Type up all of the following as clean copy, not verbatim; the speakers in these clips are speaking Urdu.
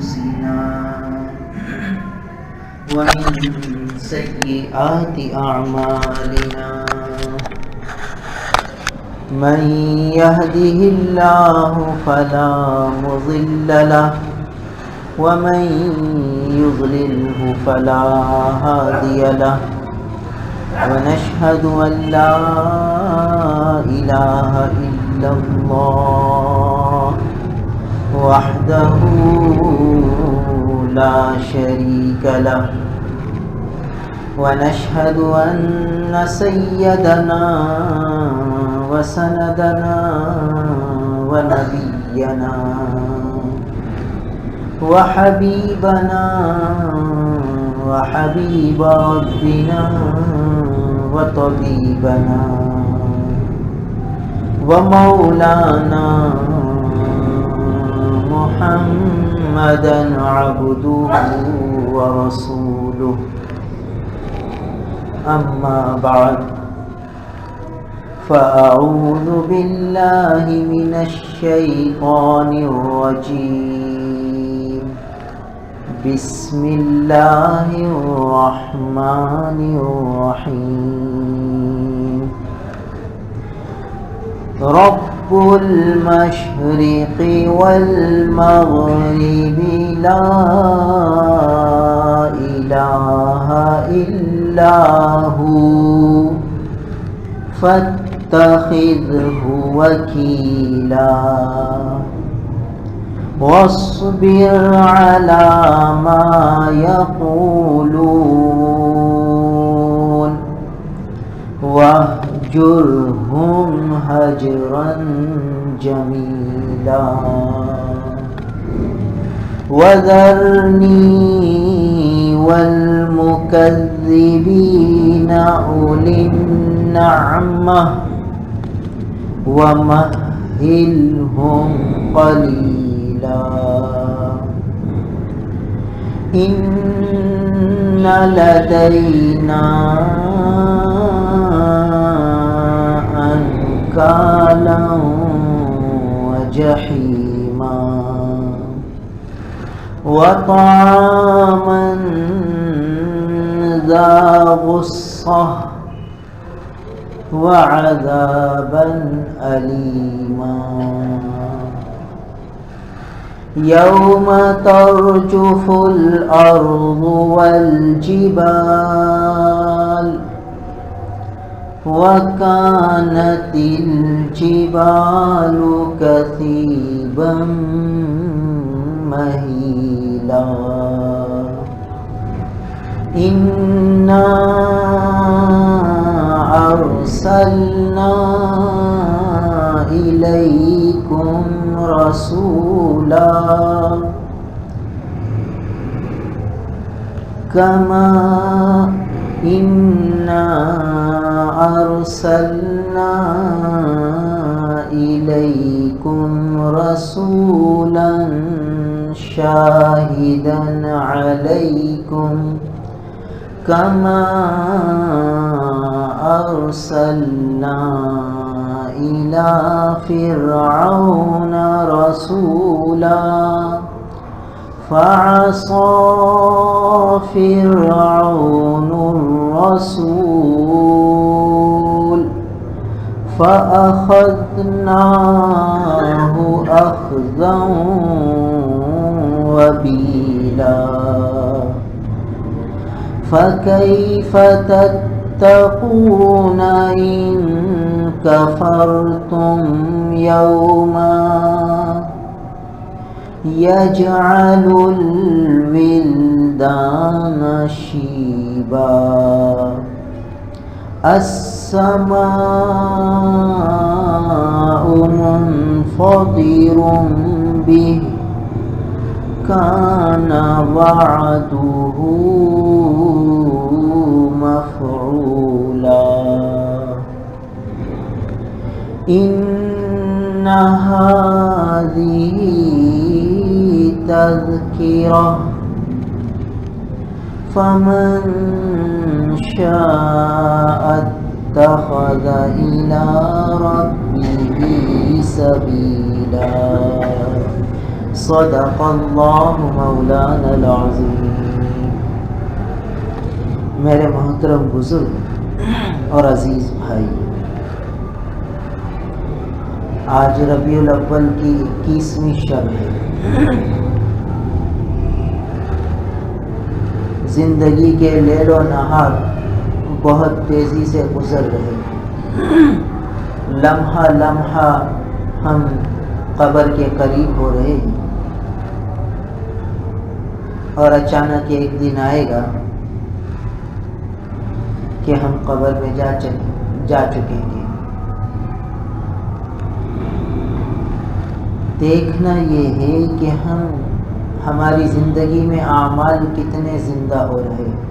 أنفسنا ومن سيئات أعمالنا من يهده الله فلا مضل له ومن يضلله فلا هادي له ونشهد أن لا إله إلا الله وحده لا شريك له ونشهد أن سيدنا وسندنا ونبينا وحبيبنا وحبيب ربنا وطبيبنا ومولانا محمدا عبده ورسوله أما بعد فأعوذ بالله من الشيطان الرجيم بسم الله الرحمن الرحيم رب المشرق والمغرب لا إله إلا هو فاتخذه وكيلا واصبر على ما يقولون واهجرهم هجرا جميلا وذرني والمكذبين أولي النعمة ومهلهم قليلا إن لدينا أنكالا وجحيما وطعاما ذا غصة وعذابا أليما يوم ترجف الأرض والجبال وكانت الجبال كثيبا مهيلا إنا أرسلنا إليكم رسولا كما إنا أرسلنا إليكم رسولا شاهدا عليكم كما أرسلنا إلى فرعون رسولا فعصى فرعون الرسول فأخذناه أخذا وبيلا فكيف تتقون إن كفرتم يوما يجعل الولدان شيبا السماء منفطر به كان وعده مفعولا إن هذه تذكرة فمن شاء اتخذ إلى ربه سبيلا صدق اللہ مولانا العظیم۔ میرے محترم بزرگ اور عزیز بھائی، آج ربیع الاول کی 21ویں شب ہے۔ زندگی کے لیل و نہار بہت تیزی سے گزر رہے، لمحہ لمحہ ہم قبر کے قریب ہو رہے ہیں، اور اچانک ایک دن آئے گا کہ ہم قبر میں جا چکیں گے۔ دیکھنا یہ ہے کہ ہماری زندگی میں اعمال کتنے زندہ ہو رہے ہیں،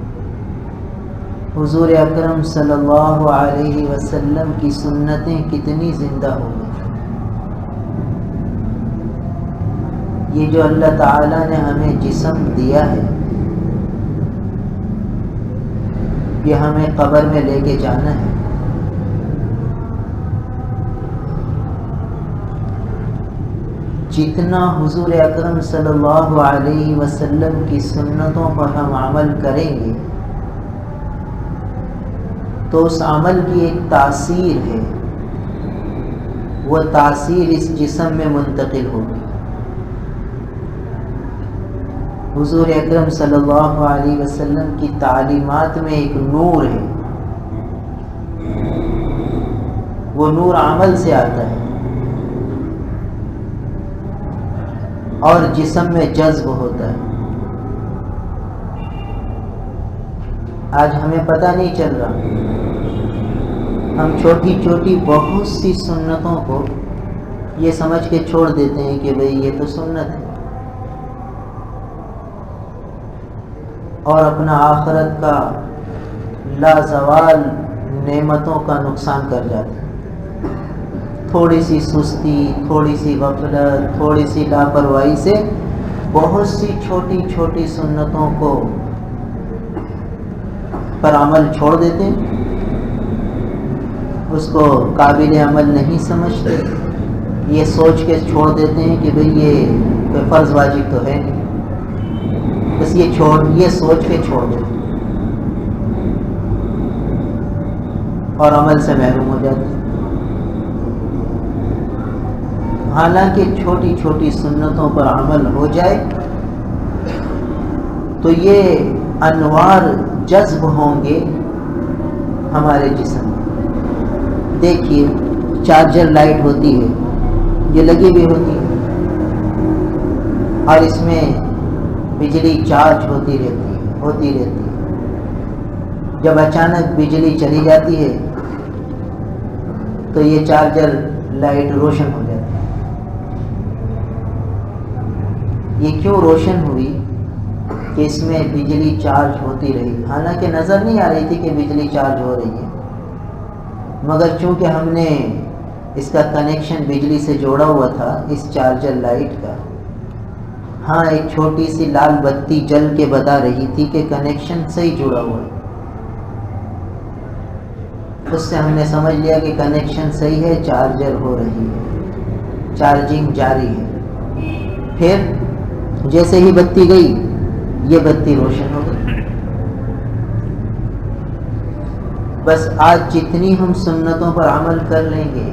حضور اکرم صلی اللہ علیہ وسلم کی سنتیں کتنی زندہ ہو گئی۔ یہ جو اللہ تعالیٰ نے ہمیں جسم دیا ہے، یہ ہمیں قبر میں لے کے جانا ہے۔ جتنا حضور اکرم صلی اللہ علیہ وسلم کی سنتوں پر ہم عمل کریں گے تو اس عمل کی ایک تاثیر ہے، وہ تاثیر اس جسم میں منتقل ہوگی۔ حضور اکرم صلی اللہ علیہ وسلم کی تعلیمات میں ایک نور ہے، وہ نور عمل سے آتا ہے اور جسم میں جذب ہوتا ہے۔ آج ہمیں پتہ نہیں چل رہا، ہم چھوٹی چھوٹی بہت سی سنتوں کو یہ سمجھ کے چھوڑ دیتے ہیں کہ بھئی یہ تو سنت ہے، اور اپنا آخرت کا لازوال نعمتوں کا نقصان کر جاتے ہیں۔ تھوڑی سی سستی، تھوڑی سی غفلت، تھوڑی سی لاپرواہی سے بہت سی چھوٹی چھوٹی سنتوں کو پر عمل چھوڑ دیتے ہیں، اس کو قابل عمل نہیں سمجھتے، یہ سوچ کے چھوڑ دیتے ہیں کہ بھئی یہ کوئی فرض واجب تو ہے نہیں، بس یہ سوچ کے چھوڑ دیتے ہیں اور عمل سے محروم ہو جاتے ہیں۔ حالانکہ چھوٹی چھوٹی سنتوں پر عمل ہو جائے تو یہ انوار جذب ہوں گے ہمارے جسم میں۔ دیکھیے چارجر لائٹ ہوتی ہے، یہ لگی بھی ہوتی ہے اور اس میں بجلی چارج ہوتی رہتی ہے۔ جب اچانک بجلی چلی جاتی ہے تو یہ چارجر لائٹ روشن ہو جاتی ہے۔ یہ کیوں روشن ہوئی؟ کہ اس میں بجلی چارج ہوتی رہی، حالانکہ نظر نہیں آ رہی تھی کہ بجلی چارج ہو رہی ہے، مگر چونکہ ہم نے اس کا کنیکشن بجلی سے جوڑا ہوا تھا، اس چارجر لائٹ کا، ہاں ایک چھوٹی سی لال بتی جل کے بتا رہی تھی کہ کنیکشن صحیح جڑا ہوا ہے، اس سے ہم نے سمجھ لیا کہ کنیکشن صحیح ہے، چارجر ہو رہی ہے، چارجنگ جاری ہے۔ پھر جیسے ہی بتی گئی یہ بتی روشن ہو گئی۔ بس آج جتنی ہم سنتوں پر عمل کر لیں گے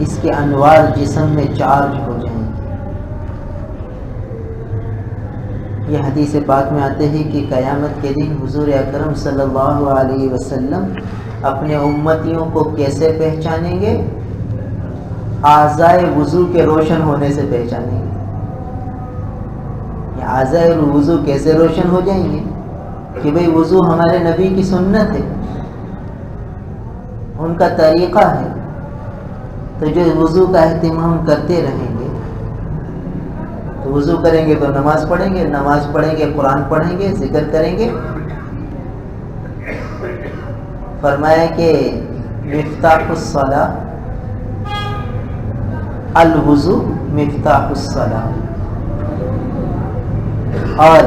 اس کے انوار جسم میں چارج ہو جائیں گے۔ یہ حدیث پاک میں آتے ہیں کہ قیامت کے دن حضور اکرم صلی اللہ علیہ وسلم اپنے امتیوں کو کیسے پہچانیں گے؟ اعضائے وضو کے روشن ہونے سے پہچانیں گے۔ یہ اعضائے وضو کیسے روشن ہو جائیں گے؟ کہ بھئی وضو ہمارے نبی کی سنت ہے، ان کا طریقہ ہے، تو جو وضو کا اہتمام کرتے رہیں گے، تو وضو کریں گے تو نماز پڑھیں گے، نماز پڑھیں گے قرآن پڑھیں گے، ذکر کریں گے۔ فرمایا کہ مفتاح الصلاۃ الوضو مفتاح الصلاۃ، اور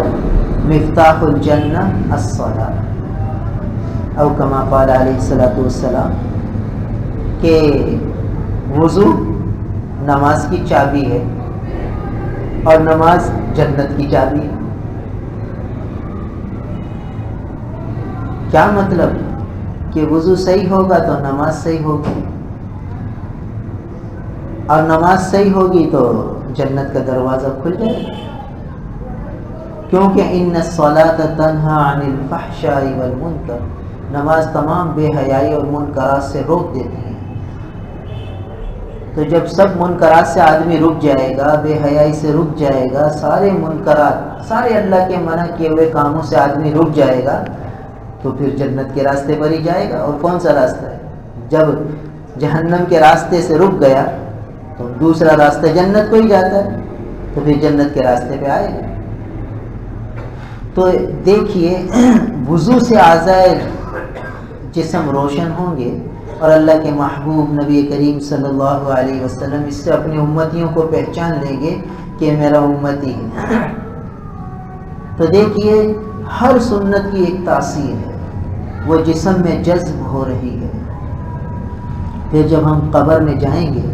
مفتاح الجنہ الصلاۃ، او کما قال علیہ الصلاۃ والسلام، کہ وضو نماز کی چابی ہے اور نماز جنت کی چابی ہے۔ کیا مطلب کہ وضو صحیح ہوگا تو نماز صحیح ہوگی، اور نماز صحیح ہوگی تو جنت کا دروازہ کھل جائے گا، کیونکہ ان الصلاۃ تنہی عن الفحشاء والمنکر، نماز تمام بے حیائی اور منکرات سے روک دیتی ہے۔ تو جب سب منکرات سے آدمی رک جائے گا، بے حیائی سے رک جائے گا، سارے منکرات، سارے اللہ کے منع کیے ہوئے کاموں سے آدمی رک جائے گا، تو پھر جنت کے راستے پر ہی جائے گا۔ اور کون سا راستہ ہے؟ جب جہنم کے راستے سے رک گیا تو دوسرا راستہ جنت کو ہی جاتا ہے، تو پھر جنت کے راستے پہ آئے گا۔ تو دیکھیے، وضو سے اعضائے جسم روشن ہوں گے، اور اللہ کے محبوب نبی کریم صلی اللہ علیہ وسلم اس سے اپنی امتیوں کو پہچان لیں گے کہ میرا امتی ہے۔ تو دیکھیے، ہر سنت کی ایک تاثیر ہے، وہ جسم میں جذب ہو رہی ہے۔ پھر جب ہم قبر میں جائیں گے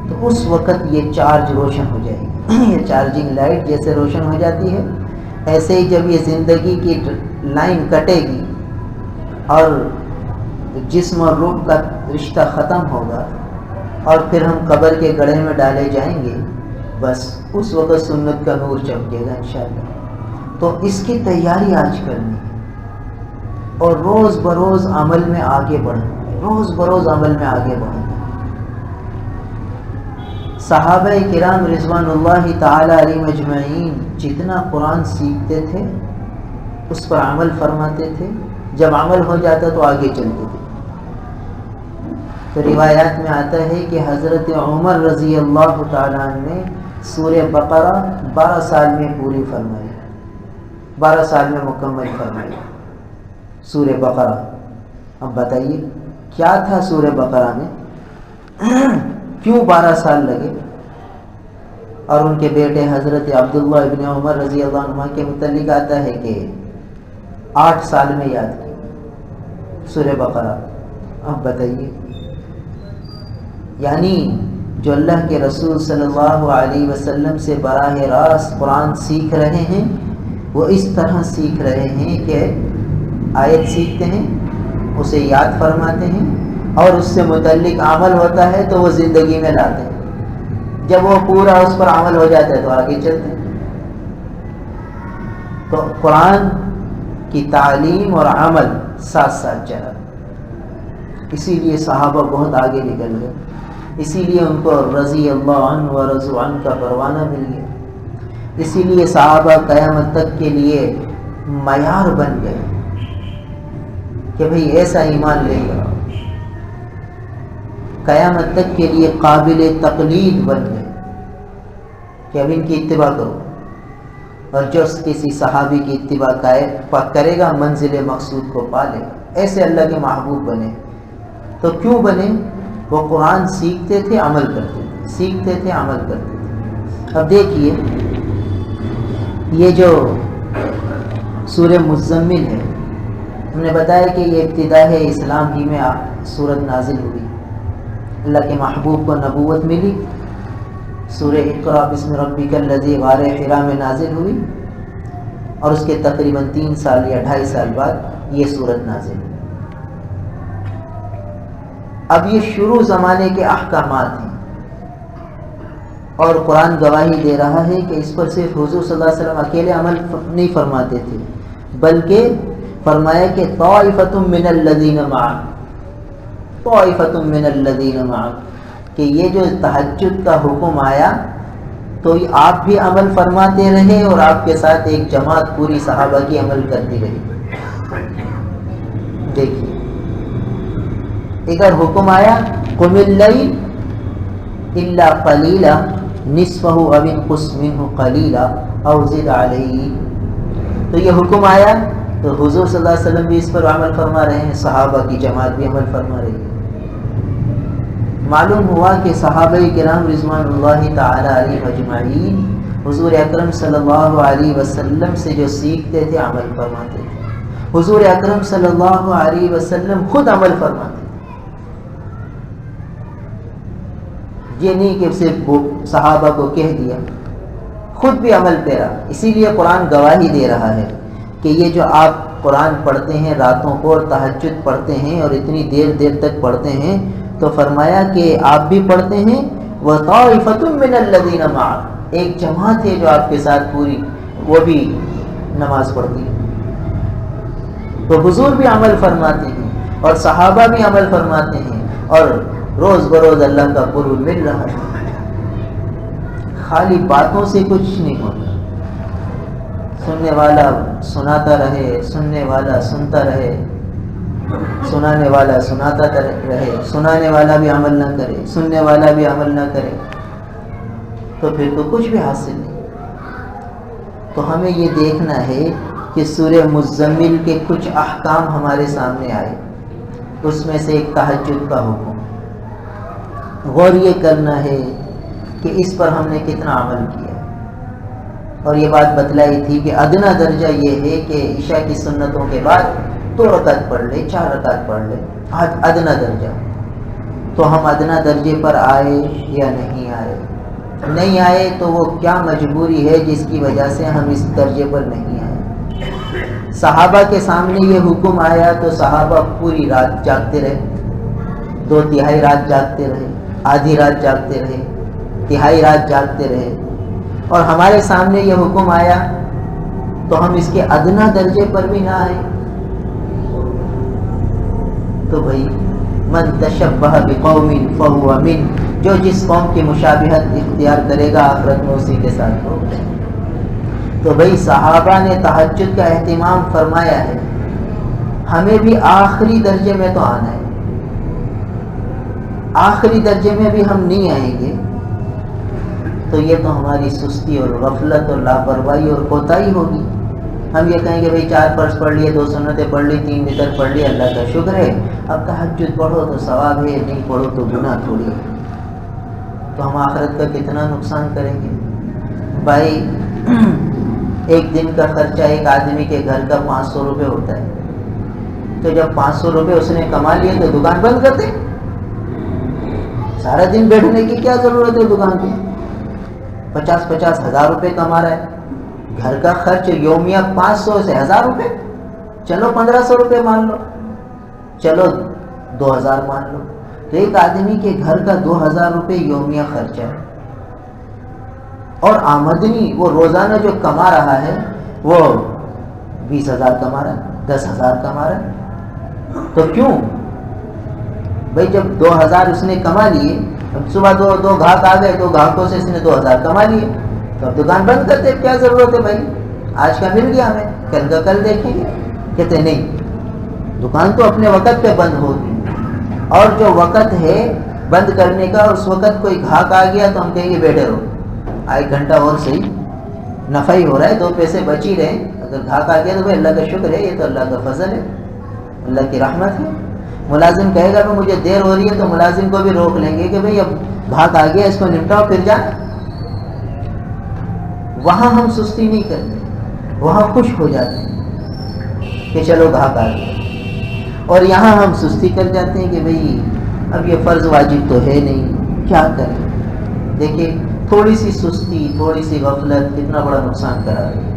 تو اس وقت یہ چارج روشن ہو جائے گی، یہ چارجنگ لائٹ جیسے روشن ہو جاتی ہے، ایسے ہی جب یہ زندگی کی لائن کٹے گی اور جسم اور روح کا رشتہ ختم ہوگا، اور پھر ہم قبر کے گڑھے میں ڈالے جائیں گے، بس اس وقت سنت کا نور چمکے گا انشاءاللہ۔ تو اس کی تیاری آج کرنی ہے، اور روز بروز عمل میں آگے بڑھنا ہے، روز بروز عمل میں آگے بڑھنا ہے۔ صحابہ کرام رضوان اللہ تعالی علیہم اجمعین جتنا قرآن سیکھتے تھے اس پر عمل فرماتے تھے، جب عمل ہو جاتا تو آگے چلتے تھے۔ تو روایات میں آتا ہے کہ حضرت عمر رضی اللہ تعالیٰ عنہ نے سورہ بقرہ 12 سال میں پوری فرمائی، 12 سال میں مکمل فرمائی سورہ بقرہ۔ اب بتائیے کیا تھا سورہ بقرہ میں، کیوں 12 سال لگے؟ اور ان کے بیٹے حضرت عبداللہ ابن عمر رضی اللہ عنہ کے متعلق آتا ہے کہ 8 سال میں یاد کی سورہ بقرہ۔ اب بتائیے، یعنی جو اللہ کے رسول صلی اللہ علیہ وسلم سے براہ راست قرآن سیکھ رہے ہیں، وہ اس طرح سیکھ رہے ہیں کہ آیت سیکھتے ہیں، اسے یاد فرماتے ہیں، اور اس سے متعلق عمل ہوتا ہے تو وہ زندگی میں لاتے ہیں۔ جب وہ پورا اس پر عمل ہو جاتا ہے تو آگے چلتے ہیں۔ تو قرآن کی تعلیم اور عمل ساتھ ساتھ چلا، اسی لیے صحابہ بہت آگے نکل گئے، اسی لیے ان کو رضی اللہ عنہ و رضوا عنہ کا پروانہ مل گیا، اسی لیے صحابہ قیامت تک کے لیے معیار بن گئے کہ بھئی ایسا ایمان لے گا، قیامت تک کے لیے قابل تقلید بن گئے کہ اب ان کی اتباع کرو، اور جو کسی صحابی کی اتباع کرے گا منزل مقصود کو پا لے گا۔ ایسے اللہ کے محبوب بنے۔ تو کیوں بنے؟ وہ قرآن سیکھتے تھے، عمل کرتے تھے، سیکھتے تھے، عمل کرتے تھے۔ اب دیکھیے، یہ جو سورہ مزمل ہے، ہم نے بتایا کہ یہ ابتدا ہے اسلام ہی میں سورت نازل ہوئی، اللہ کے محبوب کو نبوت ملی، سورہ اقرا بسم ربک الذی غار حرا میں نازل ہوئی، اور اس کے تقریباً 3 سال یا 2.5 سال بعد یہ سورت نازل ہوئی۔ اب یہ شروع زمانے کے احکامات ہیں، اور قرآن گواہی دے رہا ہے کہ اس پر صرف حضور صلی اللہ علیہ وسلم اکیلے عمل نہیں فرماتے تھے، بلکہ فرمایا کہ طائفۃ من الذین معک، طائفۃ من الذین معک، کہ یہ جو تہجد کا حکم آیا تو آپ بھی عمل فرماتے رہے، اور آپ کے ساتھ ایک جماعت پوری صحابہ کی عمل کرتی رہی۔ دیکھیے، اگر حکم آیا قم اللیل الا قلیلا نصفہ او انقص منہ قلیلا او زد علیہ، تو یہ حکم آیا تو حضور صلی اللہ علیہ وسلم بھی اس پر عمل فرما رہے ہیں، صحابہ کی جماعت بھی عمل فرما رہی ہے۔ معلوم ہوا کہ صحابہ کرام رضوان اللہ تعالی علیہ اجمعین حضور اکرم صلی اللہ علیہ وسلم سے جو سیکھتے تھے عمل فرماتے تھے، حضور اکرم صلی اللہ علیہ وسلم خود عمل فرماتے تھے۔ یہ نہیں کہ صرف صحابہ کو کہہ دیا، خود بھی عمل پیرا. اسی لیے قرآن گواہی دے رہا ہے کہ یہ جو آپ قرآن پڑھتے ہیں راتوں کو اور تہجد پڑھتے ہیں اور اتنی دیر دیر تک پڑھتے ہیں، تو فرمایا کہ آپ بھی پڑھتے ہیں وَطَائِفَةٌ مِّنَ الَّذِينَ مَعَكَ، ایک جماعت ہے جو آپ کے ساتھ پوری وہ بھی نماز پڑھتی ہے. تو حضور بھی عمل فرماتے ہیں اور صحابہ بھی عمل فرماتے ہیں اور روز بروز اللہ کا قرب مل رہا ہے. خالی باتوں سے کچھ نہیں ہوتا. سننے والا سناتا رہے، سننے والا سنتا رہے، سنانے والا سناتا رہے، سنانے والا بھی عمل نہ کرے، سننے والا بھی عمل نہ کرے، تو پھر تو کچھ بھی حاصل نہیں. تو ہمیں یہ دیکھنا ہے کہ سورہ مزمل کے کچھ احکام ہمارے سامنے آئے، اس میں سے ایک تہجد کا حکم. غور یہ کرنا ہے کہ اس پر ہم نے کتنا عمل کیا. اور یہ بات بتلائی تھی کہ ادنا درجہ یہ ہے کہ عشاء کی سنتوں کے بعد 2 رکعت پڑھ لے، 4 رکعت پڑھ لے، ادنا درجہ. تو ہم ادنا درجے پر آئے یا نہیں آئے؟ نہیں آئے تو وہ کیا مجبوری ہے جس کی وجہ سے ہم اس درجے پر نہیں آئے؟ صحابہ کے سامنے یہ حکم آیا تو صحابہ پوری رات جاگتے رہے، 2/3 رات جاگتے رہے، آدھی رات جاگتے رہے، 1/3 رات جاگتے رہے. اور ہمارے سامنے یہ حکم آیا تو ہم اس کے ادنا درجے پر بھی نہ آئے. تو بھائی من تشبہ بقوم فہو من، جو جس قوم کی مشابہت اختیار کرے گا آخرت میں اسی کے ساتھ ہوگا. تو بھائی صحابہ نے تہجد کا اہتمام فرمایا ہے، ہمیں بھی آخری درجے میں تو آنا ہے. آخری درجے میں بھی ہم نہیں آئیں گے تو یہ تو ہماری سستی اور غفلت اور لاپرواہی اور کوتاہی ہوگی. ہم یہ کہیں گے بھائی 4 فرض پڑھ لیے، 2 سنتیں پڑھ لی، 3 وتر پڑھ لیے، اللہ کا شکر ہے، اب تہجد پڑھو تو ثواب ہے، نہیں پڑھو تو گناہ تھوڑی ہے. تو ہم آخرت کا کتنا نقصان کریں گے. بھائی ایک دن کا خرچہ ایک آدمی کے گھر کا 500 روپے ہوتا ہے. تو جب 500 روپے اس نے کما لیے تو دکان بند کر دے. سارا دن بیٹھنے کی کیا ضرورت ہے دکان پہ؟ 50-50 ہزار روپے کما رہا ہے. گھر کا خرچ یومیہ 500 سے 1000 روپے، چلو 1500 روپے مان لو، چلو 2000 مان لو. تو ایک آدمی کے گھر کا 2000 روپے یومیہ خرچہ ہے. اور آمدنی وہ روزانہ جو کما رہا ہے وہ 20,000 کما رہا ہے، 10,000 کما رہا ہے. تو کیوں بھائی جب 2000 اس نے کما لیے، اب صبح دو گاہک آ گئے، 2 گاہکوں سے اس نے 2000 کما لیے، تو اب دکان بند کرتے. کیا ضرورت ہے بھائی، آج کا مل گیا ہمیں، کل کا کل دیکھیں گے. کہتے نہیں، دکان تو اپنے وقت پہ بند ہوگی، اور جو وقت ہے بند کرنے کا اس وقت کوئی گاہک آ گیا تو ہم کہیں گے بیٹھے رہو، 1 گھنٹہ اور صحیح، نفع ہی ہو رہا ہے، 2 پیسے بچ ہی رہے. اگر گاہک آ گیا تو بھائی اللہ کا شکر ہے، یہ تو اللہ کا فضل ہے، اللہ کی رحمت ہے. ملازم کہے گا کہ مجھے دیر ہو رہی ہے تو ملازم کو بھی روک لیں گے کہ بھائی اب گاہک آ گیا، اس کو نمٹاؤ پھر جائیں. وہاں ہم سستی نہیں کرتے، وہاں خوش ہو جاتے ہیں کہ چلو گاہک آ گیا. اور یہاں ہم سستی کر جاتے ہیں کہ بھئی اب یہ فرض واجب تو ہے نہیں، کیا کریں. دیکھیں تھوڑی سی سستی، تھوڑی سی غفلت کتنا بڑا نقصان کرا رہی ہے.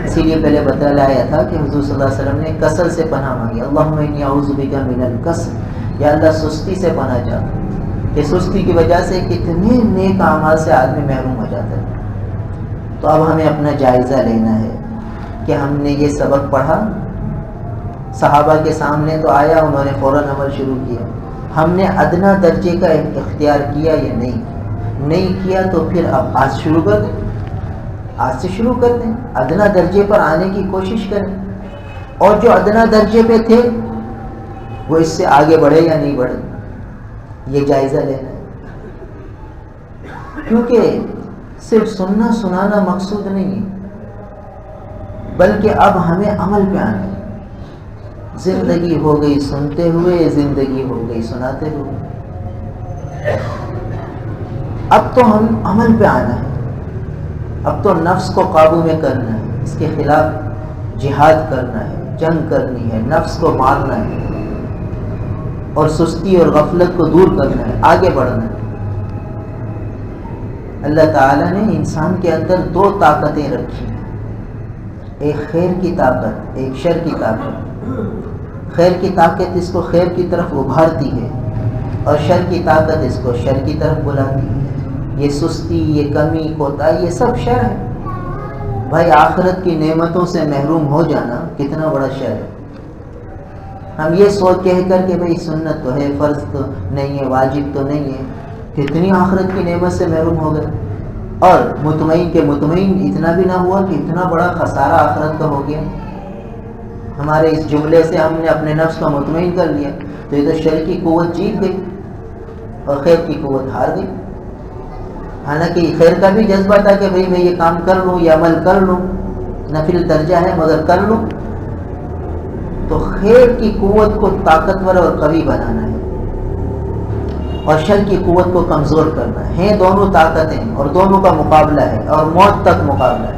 اسی لیے پہلے بتلایا تھا کہ حضور صلی اللہ علیہ وسلم نے کسل سے پناہ مانگی. اللہم انی اعوذ بک من الکسل، یا اللہ سستی سے پناہ چاہتا ہوں کہ سستی کی وجہ سے کتنے نیک اعمال سے آدمی محروم ہو جاتا ہے. تو اب ہمیں اپنا جائزہ لینا ہے کہ ہم نے یہ سبق پڑھا، صحابہ کے سامنے تو آیا، انہوں نے فوراً عمل شروع کیا. ہم نے ادنا درجے کا اختیار کیا یا نہیں کیا تو پھر اب آج شروع کر دیں، آج سے شروع کر دیں، ادنا درجے پر آنے کی کوشش کریں. اور جو ادنا درجے پہ تھے وہ اس سے آگے بڑھے یا نہیں بڑھے، یہ جائزہ لینا ہے. کیونکہ صرف سننا سنانا مقصود نہیں ہے، بلکہ اب ہمیں عمل پہ آنا ہے. زندگی ہو گئی سنتے ہوئے، زندگی ہو گئی سناتے ہوئے. اب تو ہم عمل پہ آنا ہے. اب تو نفس کو قابو میں کرنا ہے، اس کے خلاف جہاد کرنا ہے، جنگ کرنی ہے، نفس کو مارنا ہے اور سستی اور غفلت کو دور کرنا ہے، آگے بڑھنا ہے. اللہ تعالیٰ نے انسان کے اندر دو طاقتیں رکھی ہیں، ایک خیر کی طاقت، ایک شر کی طاقت۔ خیر کی طاقت اس کو خیر کی طرف ابھارتی ہے اور شر کی طاقت اس کو شر کی طرف بلاتی ہے۔ یہ سستی، یہ کمی، کوتاہی، یہ سب شر ہے۔ بھائی آخرت کی نعمتوں سے محروم ہو جانا کتنا بڑا شر ہے۔ ہم یہ سوچ کہہ کر کہ بھئی سنت تو ہے، فرض تو نہیں ہے، واجب تو نہیں ہے، کتنی آخرت کی نعمت سے محروم ہو گئے، اور مطمئن کے مطمئن اتنا بھی نہ ہوا کہ اتنا بڑا خسارہ آخرت کا ہو گیا۔ ہمارے اس جملے سے ہم نے اپنے نفس کو مطمئن کر لیا تو یہ تو شر کی قوت جیت گئی اور خیر کی قوت ہار گئی۔ حالانکہ خیر کا بھی جذبہ تھا کہ بھئی میں یہ کام کر لوں، یہ عمل کر لوں، نفل درجہ ہے مگر کر لوں۔ تو خیر کی قوت کو طاقتور اور قوی بنانا ہے اور شر کی قوت کو کمزور کرنا ہے۔ دونوں طاقتیں اور دونوں کا مقابلہ ہے اور موت تک مقابلہ ہے،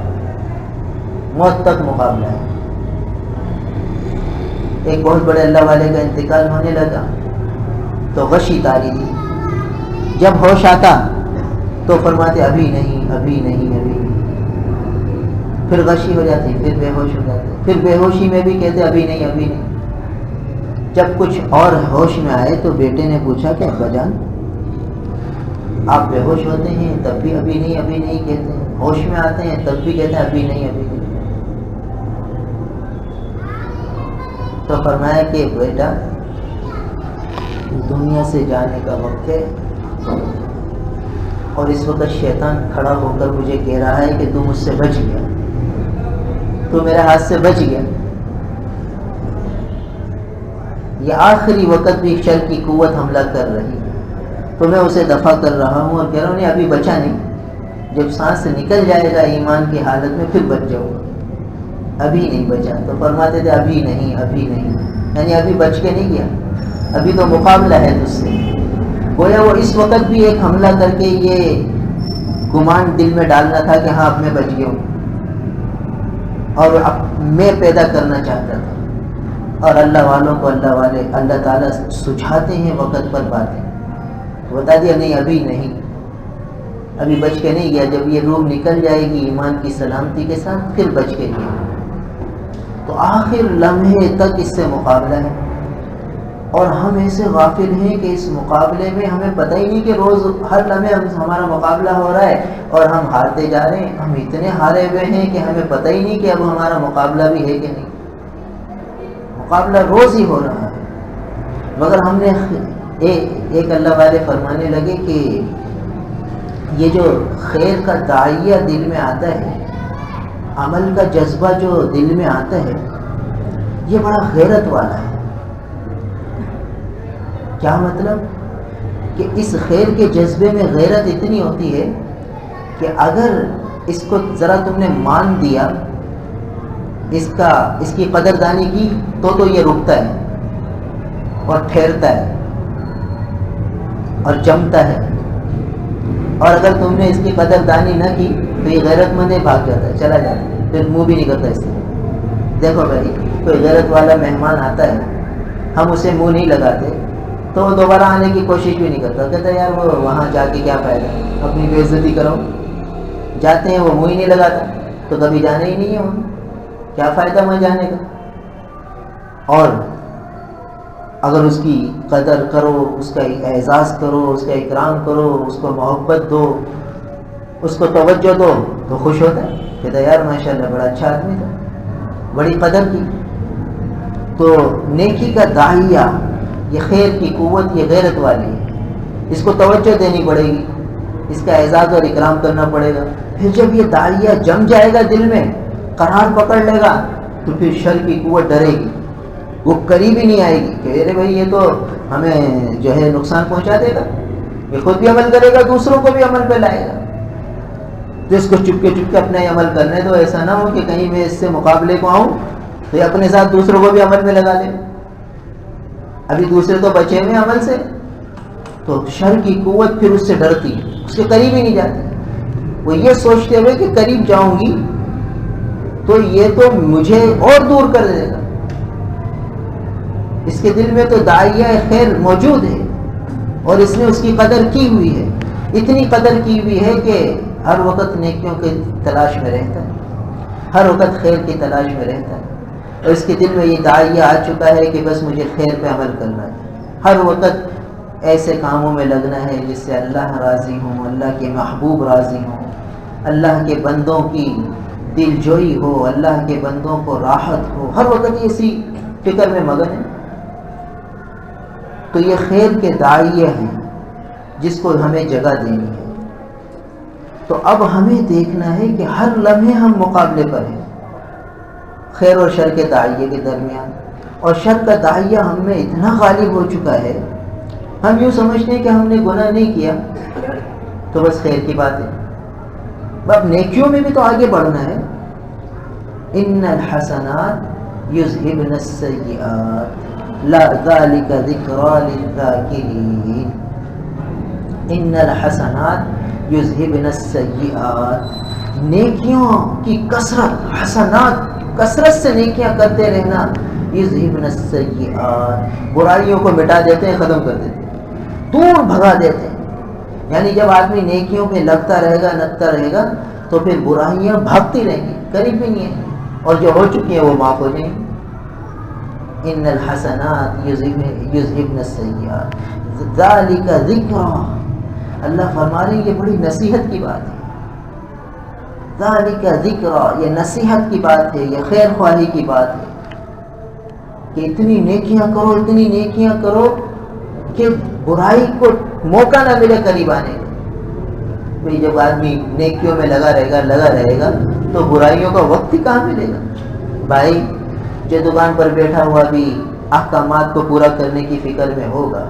موت تک مقابلہ ہے۔ ایک بہت بڑے اللہ والے کا انتقال ہونے لگا تو غشی تاری تھی، جب ہوش آتا تو فرماتے ابھی نہیں، ابھی نہیں، ابھی نہیں، پھر غشی ہو جاتی، پھر بے ہوش ہو جاتے، پھر بے ہوشی میں بھی کہتے ابھی نہیں، ابھی نہیں۔ جب کچھ اور ہوش میں آئے تو بیٹے نے پوچھا کہ ابا جان آپ بے ہوش ہوتے ہیں تب بھی ابھی نہیں، ابھی نہیں کہتے ہیں، ہوش میں آتے ہیں تب بھی کہتے ہیں ابھی نہیں، ابھی نہیں۔ تو فرمایا کہ بیٹا دنیا سے جانے کا وقت ہے اور اس وقت شیطان کھڑا ہو کر مجھے کہہ رہا ہے کہ تو مجھ سے بچ گیا، تو میرے ہاتھ سے بچ گیا۔ یہ آخری وقت بھی شر کی قوت حملہ کر رہی ہے تو میں اسے دفع کر رہا ہوں اور کہہ رہا ہوں نہیں ابھی بچا نہیں، جب سانس نکل جائے گا ایمان کی حالت میں پھر بچ جاؤ گا، ابھی نہیں بچا۔ تو فرماتے تھے ابھی نہیں، ابھی نہیں، یعنی ابھی بچ کے نہیں گیا، ابھی تو مقابلہ ہے تجھ سے۔ گویا وہ اس وقت بھی ایک حملہ کر کے یہ گمان دل میں ڈالنا تھا کہ ہاں اب میں بچ گیا ہوں اور اب میں پیدا کرنا چاہتا تھا۔ اور اللہ والوں کو اللہ تعالیٰ سجھاتے ہیں وقت پر باتیں، بتا دیا نہیں ابھی نہیں، ابھی بچ کے نہیں گیا، جب یہ روح نکل جائے گی ایمان کی سلامتی کے ساتھ پھر بچ کے گیا۔ تو آخر لمحے تک اس سے مقابلہ ہے اور ہم ایسے غافل ہیں کہ اس مقابلے میں ہمیں پتہ ہی نہیں کہ روز ہر لمحے ہمارا مقابلہ ہو رہا ہے اور ہم ہارتے جا رہے ہیں۔ ہم اتنے ہارے ہوئے ہیں کہ ہمیں پتہ ہی نہیں کہ اب ہمارا مقابلہ بھی ہے کہ نہیں، مقابلہ روز ہی ہو رہا ہے۔ مگر ہم نے ایک اللہ والے فرمانے لگے کہ یہ جو خیر کا داعیہ دل میں آتا ہے، عمل کا جذبہ جو دل میں آتا ہے، یہ بڑا غیرت والا ہے۔ کیا مطلب کہ اس خیر کے جذبے میں غیرت اتنی ہوتی ہے کہ اگر اس کو ذرا تم نے مان دیا، اس کی قدردانی کی تو یہ رکتا ہے اور ٹھہرتا ہے اور جمتا ہے، اور اگر تم نے اس کی قدردانی نہ کی تو یہ غیرت مند بھاگ جاتا ہے، چلا جاتا ہے، پھر منہ بھی نہیں کرتا اس سے۔ دیکھو بھائی کوئی غیرت والا مہمان آتا ہے، ہم اسے منہ نہیں لگاتے تو وہ دوبارہ آنے کی کوشش بھی نہیں کرتا، کہتا ہے یار وہ وہاں جا کے کیا فائدہ، اپنی بے عزتی کرو۔ جاتے ہیں وہ منہ ہی نہیں لگاتا تو کبھی جانا ہی نہیں ہے وہاں، کیا فائدہ وہاں جانے کا۔ اور اگر اس کی قدر کرو، اس کا اعزاز کرو، اس کا اکرام کرو، اس کو محبت دو، اس کو توجہ دو تو خوش ہوتا ہے، کہتا ہے یار ماشاءاللہ بڑا اچھا آدمی تھا، بڑی قدر کی۔ تو نیکی کا داعیہ، یہ خیر کی قوت، یہ غیرت والی ہے، اس کو توجہ دینی پڑے گی، اس کا اعزاز اور اکرام کرنا پڑے گا۔ پھر جب یہ داعیہ جم جائے گا دل میں، قرار پکڑ لے گا، تو پھر شر کی قوت ڈرے گی، وہ قریب ہی نہیں آئے گی کہ ارے بھائی یہ تو ہمیں جو ہے نقصان پہنچا دے گا، یہ خود بھی عمل کرے گا، دوسروں کو بھی عمل پہ لائے گا۔ تو اس کو چپکے چپکے اپنا ہی عمل کرنے دو، ایسا نہ ہو کہ کہیں میں اس سے مقابلے کو آؤں تو یہ اپنے ساتھ دوسروں کو بھی عمل میں لگا دے، ابھی دوسرے تو بچے ہوئے عمل سے۔ تو شر کی قوت پھر اس سے ڈرتی ہے، اس کے قریب ہی نہیں جاتی، وہ یہ سوچتے ہوئے کہ قریب جاؤں گی تو یہ تو مجھے اور دور کر دے گا۔ اس کے دل میں تو داعیہ خیر موجود ہے اور اس نے اس کی قدر کی ہوئی ہے، اتنی قدر کی ہوئی ہے کہ ہر وقت نیکیوں کی تلاش میں رہتا ہے، ہر وقت خیر کی تلاش میں رہتا ہے، اور اس کے دل میں یہ داعیہ آ چکا ہے کہ بس مجھے خیر پہ عمل کرنا ہے، ہر وقت ایسے کاموں میں لگنا ہے جس سے اللہ راضی ہوں، اللہ کے محبوب راضی ہوں، اللہ کے بندوں کی دل جوئی ہو، اللہ کے بندوں کو راحت ہو، ہر وقت اسی فکر میں مگن ہے۔ تو یہ خیر کے داعیے ہیں جس کو ہمیں جگہ دینی ہے۔ تو اب ہمیں دیکھنا ہے کہ ہر لمحے ہم مقابلے پر ہیں خیر اور شر کے داعیے کے درمیان، اور شر کا داعیہ ہم میں اتنا غالب ہو چکا ہے، ہم یوں سمجھتے ہیں کہ ہم نے گناہ نہیں کیا تو بس خیر کی بات ہے، اب نیکیوں میں بھی تو آگے بڑھنا ہے۔ ان الحسنات یذہبن السیئات لا ذالک ذکریٰ للذاکرین، ان الحسنات یذہبن السیئات، نیکیوں کی کثرت، حسنات کثرت سے نیکیاں کرتے رہنا، یذہبن السیئات برائیوں کو مٹا دیتے ہیں، ختم کر دیتے ہیں، دور بھگا دیتے ہیں۔ یعنی جب آدمی نیکیوں پہ لگتا رہے گا تو پھر برائیاں بھاگتی رہیں گی، قریب بھی نہیں ہیں، اور جو ہو چکی ہیں وہ معاف ہو جائیں گی۔ ان الحسنات یذہبن السیئات ذالک ذکریٰ، اللہ فرما رہے ہیں یہ بڑی نصیحت کی بات ہے، ذالک ذکریٰ یہ نصیحت کی بات ہے، یہ خیر خواہی کی بات ہے کہ اتنی نیکیاں کرو، اتنی نیکیاں کرو کہ برائی کو موقع نہ ملے قریب آنے کا۔ بھئی جب آدمی نیکیوں میں لگا رہے گا تو برائیوں کا وقت ہی کہاں ملے گا؟ بھائی جو دکان پر بیٹھا ہوا بھی احکامات کو پورا کرنے کی فکر میں ہوگا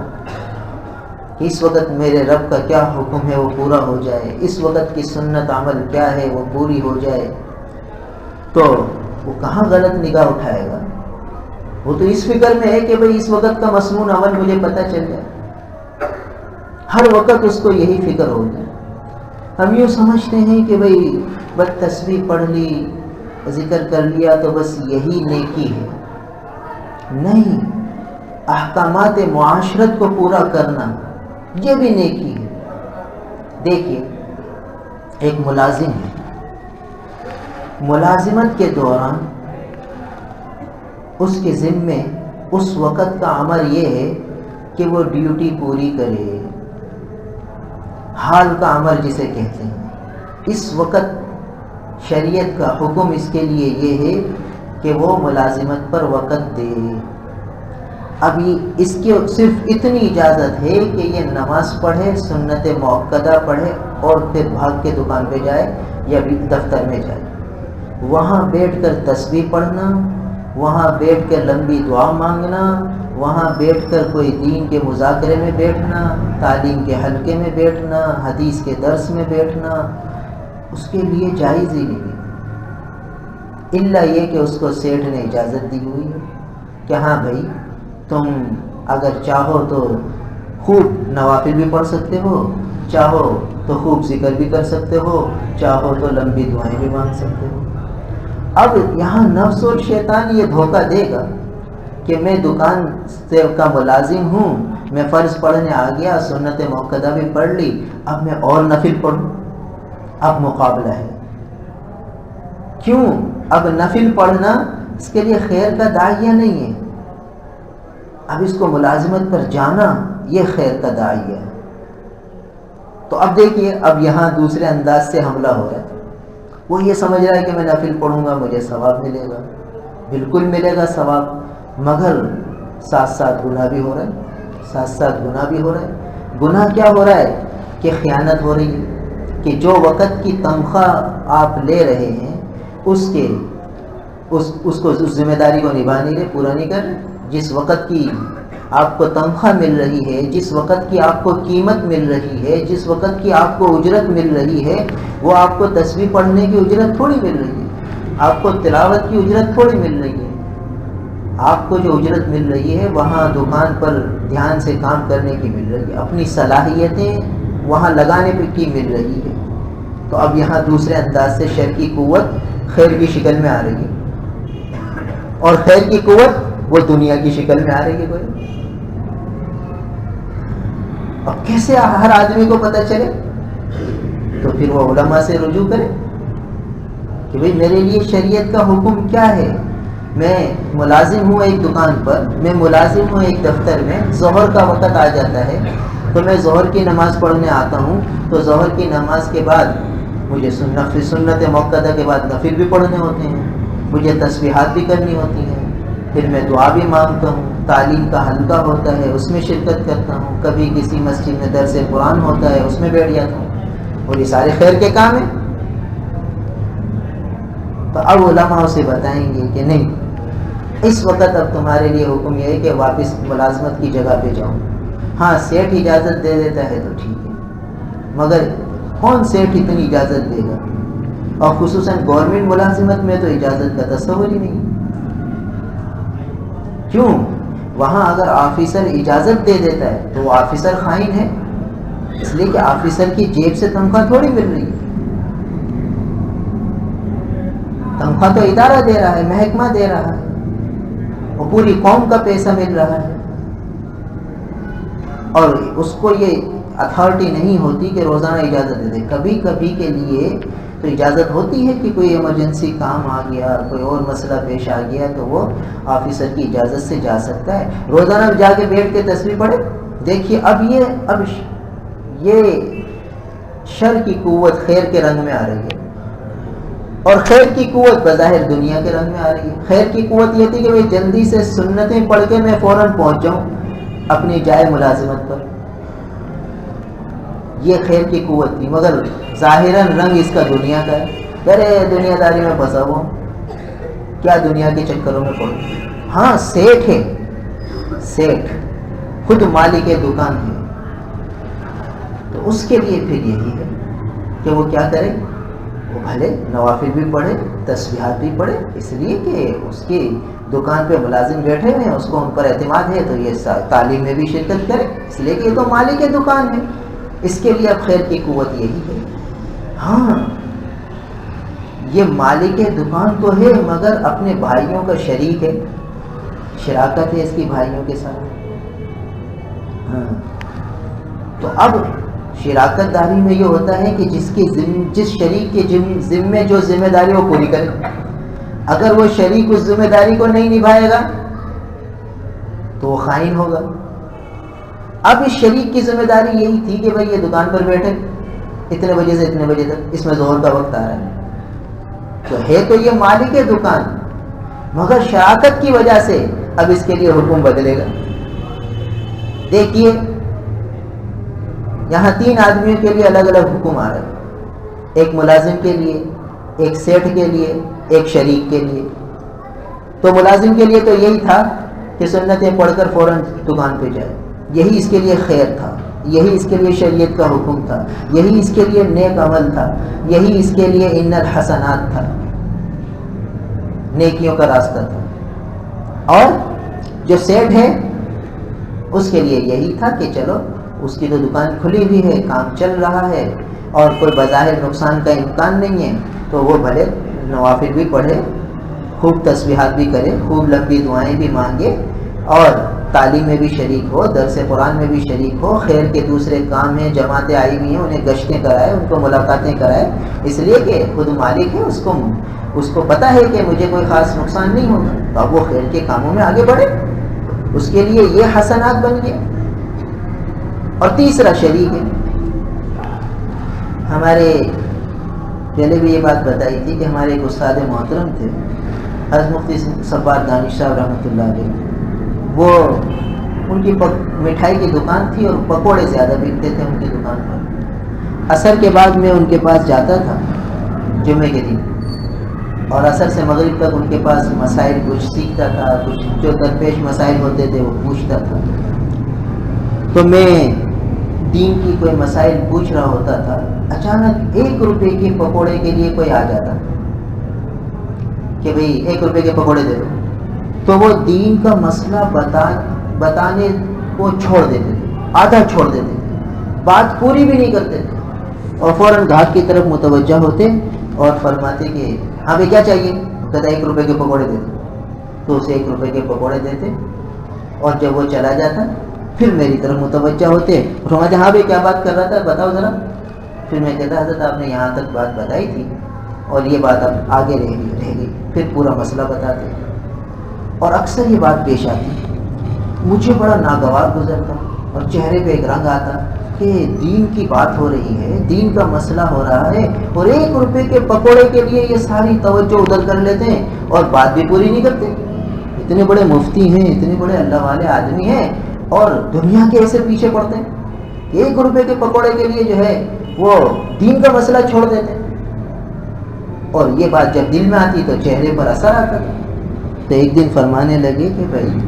کہ اس وقت میرے رب کا کیا حکم ہے وہ پورا ہو جائے، اس وقت کی سنت عمل کیا ہے وہ پوری ہو جائے، تو وہ کہاں غلط نگاہ اٹھائے گا؟ وہ تو اس فکر میں ہے کہ بھئی اس وقت کا مسنون عمل مجھے پتہ چل جائے، ہر وقت اس کو یہی فکر ہوگی۔ ہم یوں سمجھتے ہیں کہ بھئی بس تسبیح پڑھ لی، ذکر کر لیا تو بس یہی نیکی ہے، نہیں، احکامات معاشرت کو پورا کرنا یہ بھی نیکی ہے۔ دیکھیے ایک ملازم ہے، ملازمت کے دوران اس کے ذمے اس وقت کا عمل یہ ہے کہ وہ ڈیوٹی پوری کرے، حال کا عمل جسے کہتے ہیں۔ اس وقت شریعت کا حکم اس کے لیے یہ ہے کہ وہ ملازمت پر وقت دے۔ ابھی اس کی صرف اتنی اجازت ہے کہ یہ نماز پڑھے، سنت مؤکدہ پڑھے، اور پھر بھاگ کے دکان پہ جائے یا دفتر میں جائے، وہاں بیٹھ کر تسبیح پڑھنا، وہاں بیٹھ کر لمبی دعا مانگنا، وہاں بیٹھ کر کوئی دین کے مذاکرے میں بیٹھنا، تعلیم کے حلقے میں بیٹھنا، حدیث کے درس میں بیٹھنا، اس کے لیے جائز ہی نہیں ہے، الا یہ کہ اس کو سیٹھ نے اجازت دی ہوئی ہے کہ ہاں بھائی تم اگر چاہو تو خوب نوافل بھی پڑھ سکتے ہو، چاہو تو خوب ذکر بھی کر سکتے ہو، چاہو تو لمبی دعائیں بھی مانگ سکتے ہو۔ اب یہاں نفس اور شیطان یہ دھوکہ دے گا کہ میں دکان سے کا ملازم ہوں، میں فرض پڑھنے آ گیا، سنت مؤکدہ بھی پڑھ لی، اب میں اور نفل پڑھوں، اب مقابلہ ہے۔ کیوں؟ اب نفل پڑھنا اس کے لیے خیر کا داعیہ نہیں ہے، اب اس کو ملازمت پر جانا یہ خیر کا داعیہ ہے۔ تو اب دیکھیے اب یہاں دوسرے انداز سے حملہ ہو رہا ہے، وہ یہ سمجھ رہا ہے کہ میں نفل پڑھوں گا مجھے ثواب ملے گا، بالکل ملے گا ثواب، مگر ساتھ ساتھ گناہ بھی ہو رہا ہے، ساتھ ساتھ گناہ بھی ہو رہا ہے۔ گناہ کیا ہو رہا ہے کہ خیانت ہو رہی ہے، کہ جو وقت کی تنخواہ آپ لے رہے ہیں اس کو اس ذمہ داری کو نبھا نہیں رہے، پورا نہیں کر رہے۔ جس وقت کی آپ کو تنخواہ مل رہی ہے، جس وقت کی آپ کو قیمت مل رہی ہے، جس وقت کی آپ کو اجرت مل رہی ہے، وہ آپ کو تسبیح پڑھنے کی اجرت تھوڑی مل رہی ہے، آپ کو تلاوت کی اجرت تھوڑی مل رہی ہے۔ آپ کو جو اجرت مل رہی ہے وہاں دکان پر دھیان سے کام کرنے کی مل رہی ہے، اپنی صلاحیتیں وہاں لگانے کی مل رہی ہے۔ تو اب یہاں دوسرے انداز سے شر کی قوت خیر کی شکل میں آ رہی ہے، اور خیر کی قوت وہ دنیا کی شکل میں آ رہی ہے۔ کوئی اب کیسے ہر آدمی کو پتہ چلے؟ تو پھر وہ علماء سے رجوع کرے کہ بھئی میرے لیے شریعت کا حکم کیا ہے. میں ملازم ہوں ایک دکان پر، میں ملازم ہوں ایک دفتر میں، ظہر کا وقت آ جاتا ہے تو میں ظہر کی نماز پڑھنے آتا ہوں، تو ظہر کی نماز کے بعد مجھے سنت موقدہ کے بعد نفل بھی پڑھنے ہوتے ہیں، مجھے تسبیحات بھی کرنی ہوتی ہیں، پھر میں دعا بھی مانگتا ہوں، تعلیم کا حلقہ ہوتا ہے اس میں شرکت کرتا ہوں، کبھی کسی مسجد میں درس قرآن ہوتا ہے اس میں بیٹھ جاتا ہوں، اور یہ سارے خیر کے کام ہیں. تو اب علماء اسے بتائیں گے کہ نہیں، اس وقت اب تمہارے لیے حکم یہ ہے کہ واپس ملازمت کی جگہ پہ جاؤ. ہاں سیٹھ اجازت دے دیتا ہے تو ٹھیک ہے، مگر کون سیٹھ اتنی اجازت دے گا؟ اور خصوصاً گورنمنٹ ملازمت میں تو اجازت کا تصور ہی نہیں. کیوں؟ وہاں اگر آفیسر اجازت دے دیتا ہے تو وہ آفیسر خائن ہے، اس لیے کہ آفیسر کی جیب سے تنخواہ تھوڑی مل رہی ہے، تنخواہ تو ادارہ دے رہا ہے، محکمہ دے رہا ہے، اور پوری قوم کا پیسہ مل رہا ہے، اور اس کو یہ اتھارٹی نہیں ہوتی کہ روزانہ اجازت دے دے. کبھی کبھی کے لیے تو اجازت ہوتی ہے کہ کوئی ایمرجنسی کام آ گیا، کوئی اور مسئلہ پیش آ گیا تو وہ آفیسر کی اجازت سے جا سکتا ہے. روزانہ جا کے بیٹھ کے تسبیح پڑھے. دیکھیے اب یہ شر کی قوت خیر کے رنگ میں آ رہی ہے، اور خیر کی قوت بظاہر دنیا کے رنگ میں آ رہی ہے. خیر کی قوت یہ تھی کہ میں جلدی سے سنتیں پڑھ کے میں فوراً پہنچ جاؤں اپنی جائے ملازمت پر، یہ خیر کی قوت تھی. مگر ظاہراً رنگ اس کا دنیا کا ہے. ارے دنیا داری میں پھنسا ہوا ہوں، کیا دنیا کے چکروں میں پڑوں. ہاں سیٹھ ہے، سیٹھ خود مالک دکان ہے، تو اس کے لیے پھر یہی ہے کہ وہ کیا کرے، وہ بھلے نوافل بھی پڑھے، تسبیحات بھی پڑھے، اس لیے کہ اس کی دکان پہ ملازم بیٹھے ہوئے ہیں، اس کو ان پر اعتماد ہے، تو یہ تعلیم میں بھی شرکت کرے، اس لیے کہ یہ تو مالک دکان ہے. اس کے لیے اب خیر کی قوت یہی ہے. ہاں یہ مالک دکان تو ہے مگر اپنے بھائیوں کا شریک ہے، شراکت ہے اس کی بھائیوں کے ساتھ. ہاں تو اب شراکت داری میں یہ ہوتا ہے کہ جس شریک کے ذمے جو ذمہ داری وہ پوری کرے. اگر وہ شریک اس ذمہ داری کو نہیں نبھائے گا تو وہ خائن ہوگا. اب اس شریک کی ذمہ داری یہی تھی کہ بھائی یہ دکان پر بیٹھے اتنے بجے سے اتنے بجے تک، اس میں ظہر کا وقت آ رہا ہے، تو ہے تو یہ مالک دکان، مگر شراکت کی وجہ سے اب اس کے لیے حکم بدلے گا. دیکھیے یہاں 3 آدمیوں کے لیے الگ الگ حکم آ رہا ہے، ایک ملازم کے لیے، ایک سیٹھ کے لیے، ایک شریک کے لیے. تو ملازم کے لیے تو یہی تھا کہ سنتیں پڑھ کر فوراً دکان پہ جائے، یہی اس کے لیے خیر تھا، یہی اس کے لیے شریعت کا حکم تھا، یہی اس کے لیے نیک عمل تھا، یہی اس کے لیے ان الحسنات تھا، نیکیوں کا راستہ تھا. اور جو سیٹھ ہے اس کے لیے یہی تھا کہ چلو اس کی تو دکان کھلی ہوئی ہے، کام چل رہا ہے اور کوئی بظاہر نقصان کا امکان نہیں ہے، تو وہ بھلے نوافل بھی پڑھے، خوب تسبیحات بھی کرے، خوب لمبی دعائیں بھی مانگے، اور تعلیم میں بھی شریک ہو، درس قرآن میں بھی شریک ہو، خیر کے دوسرے کام ہیں، جماعتیں آئی ہوئی ہیں انہیں گشتیں کرائے، ان کو ملاقاتیں کرائے، اس لیے کہ خود مالک ہے، اس کو پتہ ہے کہ مجھے کوئی خاص نقصان نہیں ہوگا، تو اب وہ خیر کے کاموں میں آگے بڑھے، اس کے لیے یہ حسنات بن گئے. اور تیسرا شریک ہے، ہمارے پہلے بھی یہ بات بتائی تھی کہ ہمارے ایک استاد محترم تھے حضرت مفتی صبار دانش صاحب رحمۃ اللہ علیہ. وہ ان کی مٹھائی کی دکان تھی اور پکوڑے زیادہ بکتے تھے ان کی دکان پر. عصر کے بعد میں ان کے پاس جاتا تھا جمعے کے دن، اور عصر سے مغرب تک ان کے پاس مسائل کچھ سیکھتا تھا، کچھ جو درپیش مسائل ہوتے تھے وہ پوچھتا تھا. تو میں دین کی کوئی مسائل پوچھ رہا ہوتا تھا، اچانک 1 روپے کے پکوڑے کے لیے کوئی آ جاتا کہ بھئی 1 روپے کے پکوڑے دے دو، تو وہ دین کا مسئلہ بتانے کو چھوڑ دیتے تھے، آدھا چھوڑ دیتے تھے، بات پوری بھی نہیں کرتے تھے، اور فوراً گھاٹ کی طرف متوجہ ہوتے اور فرماتے کہ ہاں بھائی کیا چاہیے؟ کہتا 1 روپے کے پکوڑے دے دو. تو اسے 1 روپے کے پکوڑے دیتے، اور جب وہ چلا جاتا پھر میری طرف متوجہ ہوتے، فرماتے ہاں بھائی کیا بات کر رہا تھا بتاؤ ذرا. پھر میں کہتا حضرت آپ نے یہاں تک بات بتائی تھی اور یہ بات اب آگے رہ گئی، پھر پورا مسئلہ بتاتے، اور اکثر یہ بات پیش آتی، مجھے بڑا ناگوار گزرتا اور چہرے پہ ایک رنگ آتا کہ دین کی بات ہو رہی ہے، دین کا مسئلہ ہو رہا ہے، اور 1 روپے کے پکوڑے کے لیے یہ ساری توجہ ادھر کر لیتے ہیں اور بات بھی پوری نہیں کرتے۔ اتنے بڑے مفتی ہیں، اتنے بڑے اللہ والے آدمی ہیں، اور دنیا کے ایسے پیچھے پڑتے ہیں، 1 روپے کے پکوڑے کے لیے جو ہے وہ دین کا مسئلہ چھوڑ دیتے ہیں۔ اور یہ بات جب دل میں آتی تو چہرے پر اثر آتا تھا۔ تو ایک دن فرمانے لگے کہ بھائی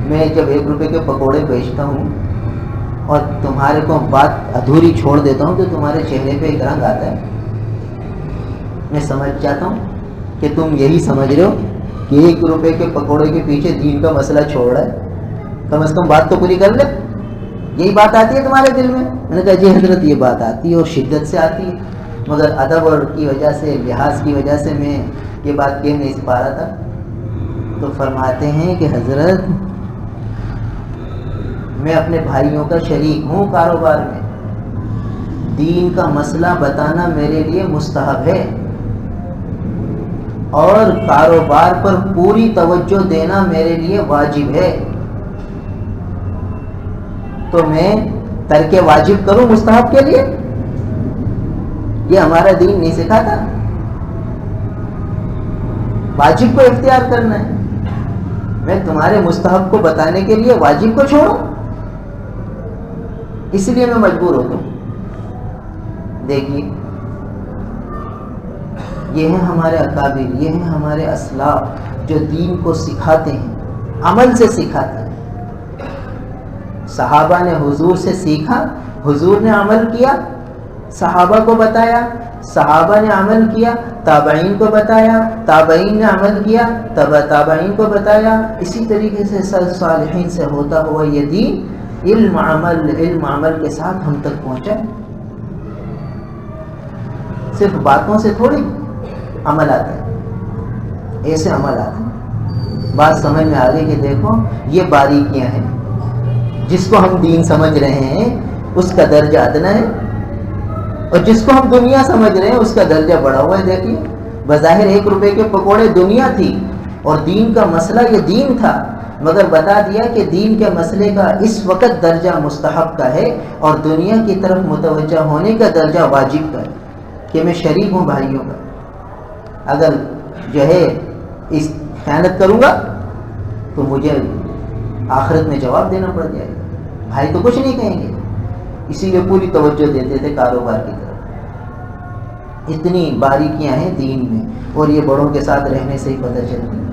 میں جب 1 روپے کے پکوڑے بیچتا ہوں اور تمہارے کو بات ادھوری چھوڑ دیتا ہوں تو تمہارے چہرے پہ ایک رنگ آتا ہے، میں سمجھ جاتا ہوں کہ تم یہی سمجھ رہے ہو کہ 1 روپے کے پکوڑے کے پیچھے دین کا مسئلہ چھوڑ رہا ہے، کم از کم بات تو پوری کر لے، یہی بات آتی ہے تمہارے دل میں؟ میں نے کہا جی حضرت یہ بات آتی ہے اور شدت سے آتی ہے، مگر ادب اور کی وجہ سے، لحاظ کی وجہ سے میں یہ بات کہہ نہیں پا رہا تھا۔ تو فرماتے ہیں کہ حضرت میں اپنے بھائیوں کا شریک ہوں کاروبار میں، دین کا مسئلہ بتانا میرے لیے مستحب ہے اور کاروبار پر پوری توجہ دینا میرے لیے واجب ہے، تو میں ترک واجب کروں مستحب کے لیے؟ یہ ہمارا دین نہیں سکھاتا، واجب کو اختیار کرنا ہے، میں تمہارے مستحب کو بتانے کے لیے واجب کو چھوڑوں؟ اس لیے میں مجبور ہوتا ہوں۔ دیکھیے یہ ہیں ہمارے اکابر، یہ ہیں ہمارے اسلاف جو دین کو سکھاتے ہیں، عمل سے سکھاتے ہیں۔ صحابہ نے حضور سے سیکھا، حضور نے عمل کیا، صحابہ کو بتایا، صحابہ نے عمل کیا، تابعین کو بتایا، تابعین نے عمل کیا، تابعین کو بتایا، اسی طریقے سے صالحین سے ہوتا ہوا یہ دین علم عمل کے ساتھ ہم تک پہنچا۔ صرف باتوں سے تھوڑی عمل آتا ہے، ایسے عمل آتا ہے۔ بات سمجھ میں آ گئی کہ دیکھو یہ باریکیاں ہیں، جس کو ہم دین سمجھ رہے ہیں اس کا درجہ ادنا ہے، اور جس کو ہم دنیا سمجھ رہے ہیں اس کا درجہ بڑا ہوا ہے۔ دیکھیے بظاہر 1 روپے کے پکوڑے دنیا تھی اور دین کا مسئلہ یہ دین تھا، مگر بتا دیا کہ دین کے مسئلے کا اس وقت درجہ مستحب کا ہے اور دنیا کی طرف متوجہ ہونے کا درجہ واجب کا ہے، کہ میں شریک ہوں بھائیوں کا، اگر جو ہے اس خیانت کروں گا تو مجھے آخرت میں جواب دینا پڑ جائے گا۔ بھائی تو کچھ نہیں کہیں گے، اسی لیے پوری توجہ دیتے تھے کاروبار کی طرف۔ اتنی باریکیاں ہیں دین میں، اور یہ بڑوں کے ساتھ رہنے سے ہی پتہ چلتی ہے۔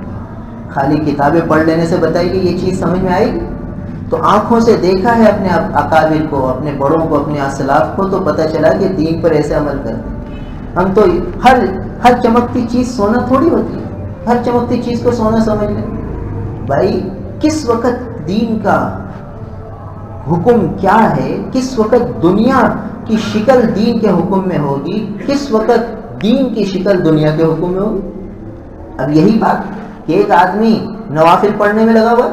خالی کتابیں پڑھ لینے سے بتائی کہ یہ چیز سمجھ میں آئے گی؟ تو آنکھوں سے دیکھا ہے اپنے اکابر کو، اپنے بڑوں کو، اپنے اسلاف کو، تو پتہ چلا کہ دین پر ایسے عمل کرتے ہیں۔ ہم تو ہر چمکتی چیز سونا تھوڑی ہوتی ہے، ہر چمکتی چیز کو سونا سمجھ لیں۔ بھائی کس وقت دین کا حکم کیا ہے، کس وقت دنیا کی شکل دین کے حکم میں ہوگی، کس وقت دین کی شکل دنیا کے حکم میں ہوگی؟ اب یہی بات کہ ایک آدمی نوافل پڑھنے میں لگا ہوا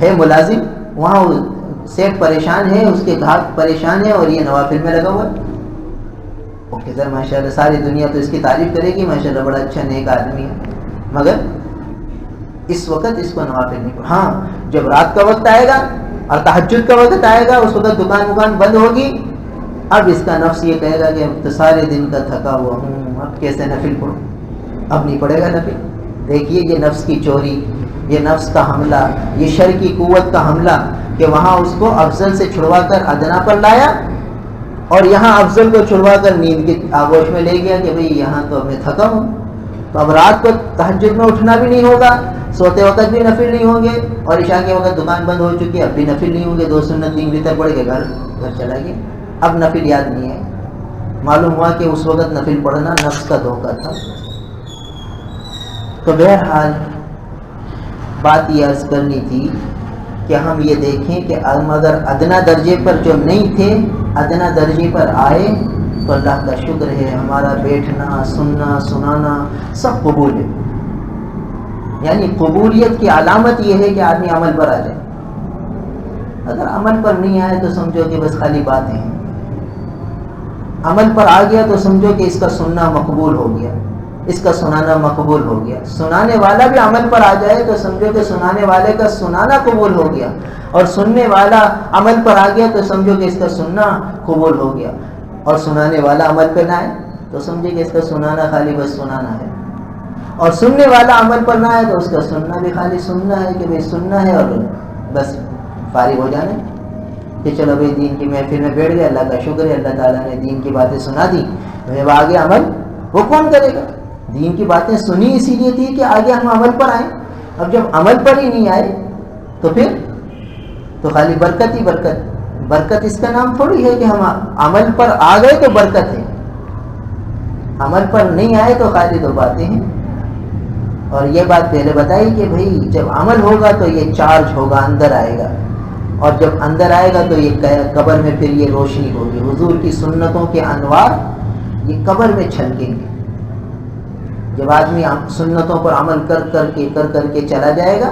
ہے، ملازم، وہاں سیٹ پریشان ہے، اس کے گھاٹ پریشان ہے، اور یہ نوافل میں لگا ہوا ہے۔ اوکے سر ماشاءاللہ ساری دنیا تو اس کی تعریف کرے گی، ماشاءاللہ بڑا اچھا نیک آدمی ہے، مگر اس وقت اس کو نوافل نہیں پڑھا۔ ہاں جب رات کا وقت آئے گا اور تہجد کا وقت آئے گا، اس وقت دکان بند ہوگی، اب اس کا نفس یہ کہے گا کہ اب تو سارے دن کا تھکا ہوا ہوں، اب کیسے نفل پڑھوں، اب نہیں پڑے گا نفل۔ دیکھیے یہ نفس کی چوری، یہ نفس کا حملہ، یہ شر کی قوت کا حملہ، کہ وہاں اس کو افضل سے چھڑوا کر ادنا پر لایا، اور یہاں افضل کو چھڑوا کر نیند کے آغوش میں لے گیا کہ بھئی یہاں تو اب میں تھکا ہوں، تو اب رات کو تہجد میں اٹھنا بھی نہیں ہوگا، سوتے وقت بھی نفل نہیں ہوں گے، اور عشاء کے وقت دکان بند ہو چکی اب بھی نفل نہیں ہوں گے، 2 سنت 3 وتر پڑھ کے گھر چلا گیا، اب نفل یاد نہیں ہے۔ معلوم ہوا کہ اس وقت نفل پڑھنا نفس کا دھوکہ تھا۔ تو بہرحال بات یہ عرض کرنی تھی کہ ہم یہ دیکھیں کہ اگر ادنا درجے پر جو نہیں تھے ادنا درجے پر آئے تو اللہ کا شکر ہے، ہمارا بیٹھنا، سننا، سنانا سب قبول ہے۔ یعنی قبولیت کی علامت یہ ہے کہ آدمی عمل پر آ جائے۔ اگر عمل پر نہیں آئے تو سمجھو کہ بس خالی باتیں ہیں۔ عمل پر آ گیا تو سمجھو کہ اس کا سننا مقبول ہو گیا، اس کا سنانا مقبول ہو گیا۔ سنانے والا بھی عمل پر آ جائے تو سمجھو کہ سنانے والے کا سنانا قبول ہو گیا، اور سننے والا عمل پر آ گیا تو سمجھو کہ اس کا سننا قبول ہو گیا، اور سنانے والا عمل پہ نہ آئے تو سمجھے کہ اس کا سنانا خالی بس سنانا ہے، اور سننے والا عمل پر نہ آئے تو اس کا سننا بھی خالی سننا ہے کہ بھائی سننا ہے اور بس فارغ ہو جانا کہ چلو بھائی دین کی محفل میں بیٹھ گئے، اللہ کا شکر ہے اللہ تعالیٰ نے دین کی باتیں سنا دی، اب آگے عمل وہ کون کرے گا؟ دین کی باتیں سنی اسی لیے تھی کہ آگے ہم عمل پر آئیں، اب جب عمل پر ہی نہیں آئے تو پھر تو خالی برکت ہی برکت۔ برکت اس کا نام تھوڑی ہے کہ ہم عمل پر آ گئے تو برکت ہے، عمل پر نہیں آئے تو خالی دو باتیں ہیں۔ اور یہ بات پہلے بتائی کہ بھئی جب عمل ہوگا تو یہ چارج ہوگا، اندر آئے گا، اور جب اندر آئے گا تو یہ قبر میں پھر یہ روشنی ہوگی، حضور کی سنتوں کے انوار یہ قبر میں چھلکیں گے۔ جب آدمی سنتوں پر عمل کر کے چلا جائے گا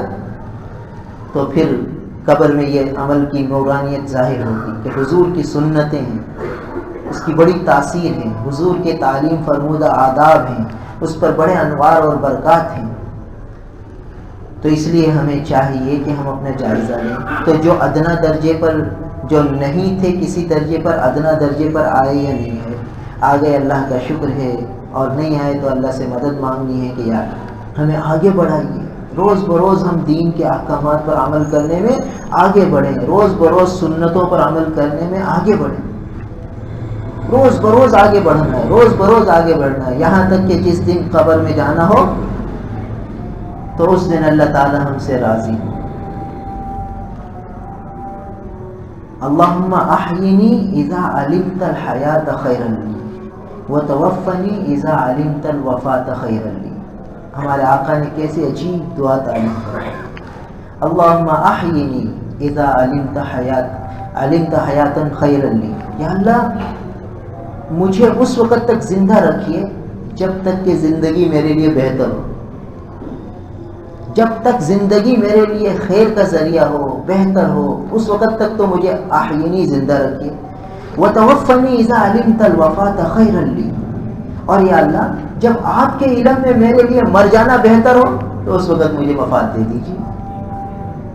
تو پھر قبر میں یہ عمل کی نورانیت ظاہر ہوگی کہ حضور کی سنتیں ہیں، اس کی بڑی تاثیر ہے، حضور کے تعلیم فرمودہ آداب ہیں، اس پر بڑے انوار اور برکات ہیں۔ تو اس لیے ہمیں چاہیے کہ ہم اپنا جائزہ لیں۔ تو جو ادنا درجے پر جو نہیں تھے کسی درجے پر ادنا درجے پر آئے یا نہیں آئے، آ گئے اللہ کا شکر ہے، اور نہیں آئے تو اللہ سے مدد مانگنی ہے کہ یار ہمیں آگے بڑھائیے، روز بروز ہم دین کے احکامات پر عمل کرنے میں آگے بڑھیں، روز بروز سنتوں پر عمل کرنے میں آگے بڑھیں، روز بروز آگے بڑھنا ہے، روز بروز آگے بڑھنا ہے، یہاں تک کہ جس دن قبر میں جانا ہو تو اس دن اللہ تعالی ہم سے راضی ہو۔ اللہم احینی اذا علمت الحیات خیرا لی وتوفنی اذا علمت الوفات خیرا لی۔ ہمارے آقا نے کیسے عجیب دعا تعلیم کرائی، اللہم احینی اذا علمت حیاتا خیرا لی، یا اللہ مجھے اس وقت تک زندہ رکھیے جب تک کہ زندگی میرے لیے بہتر ہو، جب تک زندگی میرے لیے خیر کا ذریعہ ہو، بہتر ہو، اس وقت تک تو مجھے احینی زندہ رکھیے۔ وتوفنی اذا علمت الوفات خیرا لی، اور یا اللہ جب آپ کے علم میں میرے لیے مر جانا بہتر ہو تو اس وقت مجھے وفات دے دیجیے،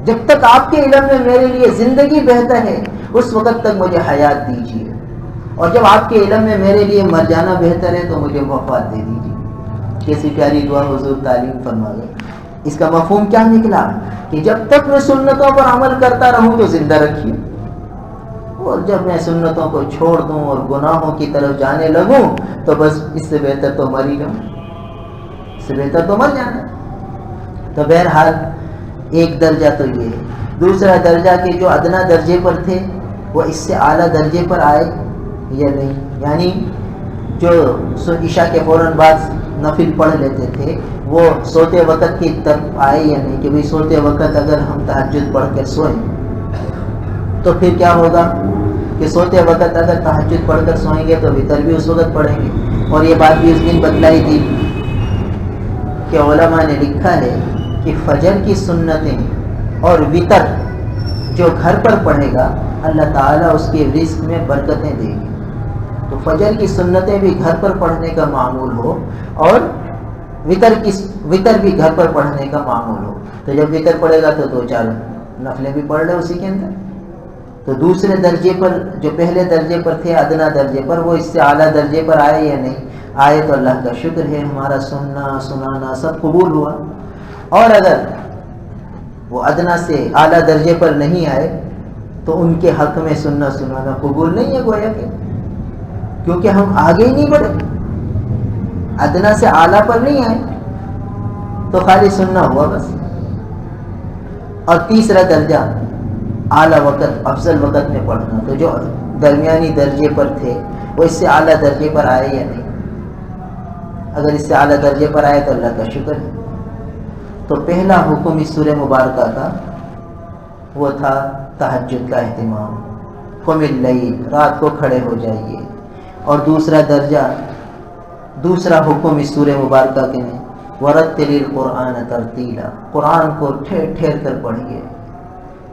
جب تک آپ کے علم میں میرے لیے زندگی بہتر ہے اس وقت تک مجھے حیات دیجیے، اور جب آپ کے علم میں میرے لیے مر جانا بہتر ہے تو مجھے وفات دے دیجیے۔ کیسی پیاری دعا حضور تعلیم فرما گئے۔ اس کا مفہوم کیا نکلا کہ جب تک میں سنتوں پر عمل کرتا رہوں تو زندہ رکھیے، اور جب میں سنتوں کو چھوڑ دوں اور گناہوں کی طرف جانے لگوں تو بس اس سے بہتر تو مر ہی جاؤں، اس سے بہتر تو مر جانا۔ تو بہرحال ایک درجہ تو یہ ہے۔ دوسرا درجہ کہ جو ادنا درجے پر تھے وہ اس سے اعلیٰ درجے پر آئے یا نہیں، یعنی جو عشاء کے فوراً بعد نفل پڑھ لیتے تھے وہ سوتے وقت کی طرف آئے یا نہیں، کہ بھئی سوتے وقت اگر ہم تہجد پڑھ کر سوئیں تو پھر کیا ہوگا کہ سوتے وقت اگر تہجد پڑھ کر سوئیں گے تو وتر بھی اس وقت پڑھیں گے۔ اور یہ بات بھی اس دن بتلائی تھی کہ علماء نے لکھا ہے کہ فجر کی سنتیں اور وتر جو گھر پر پڑھے گا اللہ تعالیٰ اس کے رزق میں برکتیں دے گی۔ تو فجر کی سنتیں بھی گھر پر پڑھنے کا معمول ہو اور وتر بھی گھر پر پڑھنے کا معمول ہو، تو جب وتر پڑھے گا تو 2-4 نفلیں بھی پڑھ لے اسی کے اندر۔ تو دوسرے درجے پر جو پہلے درجے پر تھے ادنا درجے پر، وہ اس سے اعلیٰ درجے پر آئے یا نہیں آئے تو اللہ کا شکر ہے، ہمارا سننا سنانا سب قبول ہوا۔ اور اگر وہ ادنا سے اعلیٰ درجے پر نہیں آئے تو ان کے حق میں سننا سنانا قبول نہیں ہے گویا کہ، کیونکہ ہم آگے ہی نہیں بڑھے، ادنا سے اعلیٰ پر نہیں آئے تو خالی سننا ہوا بس۔ اور تیسرا درجہ اعلیٰ وقت افضل وقت میں پڑھنا، تو جو درمیانی درجے پر تھے وہ اس سے اعلیٰ درجے پر آئے یا نہیں، اگر اس سے اعلیٰ درجے پر آئے تو اللہ کا شکر ہے۔ تو پہلا حکم اس سورہ مبارکہ کا وہ تھا تہجد کا اہتمام، قم اللیل، رات کو کھڑے ہو جائیے۔ اور دوسرا درجہ، دوسرا حکم اس سورہ مبارکہ کے میں ورتل القرآن ترتیلا، قرآن کو ٹھہر ٹھہر کر پڑھیے،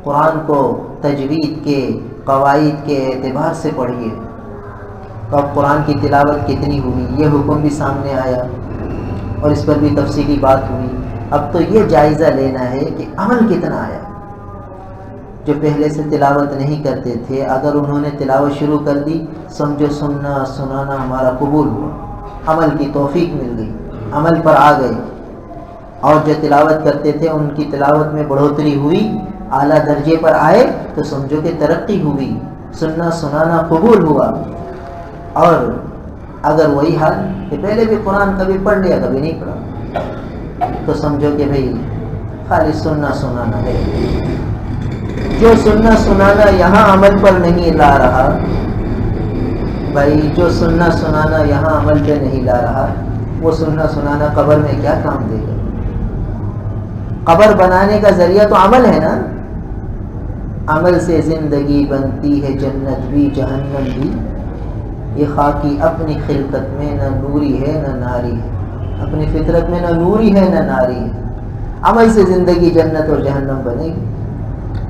قرآن کو تجوید کے قواعد کے اعتبار سے پڑھیے، تو اب قرآن کی تلاوت کتنی ہوئی، یہ حکم بھی سامنے آیا اور اس پر بھی تفصیلی بات ہوئی۔ اب تو یہ جائزہ لینا ہے کہ عمل کتنا آیا۔ جو پہلے سے تلاوت نہیں کرتے تھے، اگر انہوں نے تلاوت شروع کر دی، سمجھو سننا سنانا ہمارا قبول ہوا، عمل کی توفیق مل گئی، عمل پر آ گئے۔ اور جو تلاوت کرتے تھے ان کی تلاوت میں بڑھوتری ہوئی، اعلیٰ درجے پر آئے، تو سمجھو کہ ترقی ہوئی، سننا سنانا قبول ہوا۔ اور اگر وہی حال کہ پہلے بھی قرآن کبھی پڑھ لیا کبھی نہیں پڑھا، تو سمجھو کہ بھئی خالی سننا سنانا ہے۔ جو سننا سنانا یہاں عمل پر نہیں لا رہا، بھائی جو سننا سنانا یہاں عمل پہ نہیں لا رہا، وہ سننا سنانا قبر میں کیا کام دے گا؟ قبر بنانے کا ذریعہ تو عمل ہے نا۔ عمل سے زندگی بنتی ہے جنت بھی جہنم بھی، یہ خاکی اپنی خلقت میں نہ نوری ہے نہ ناری ہے، اپنی فطرت میں نہ نوری ہے نہ ناری ہے۔ عمل سے زندگی جنت اور جہنم بنے گی۔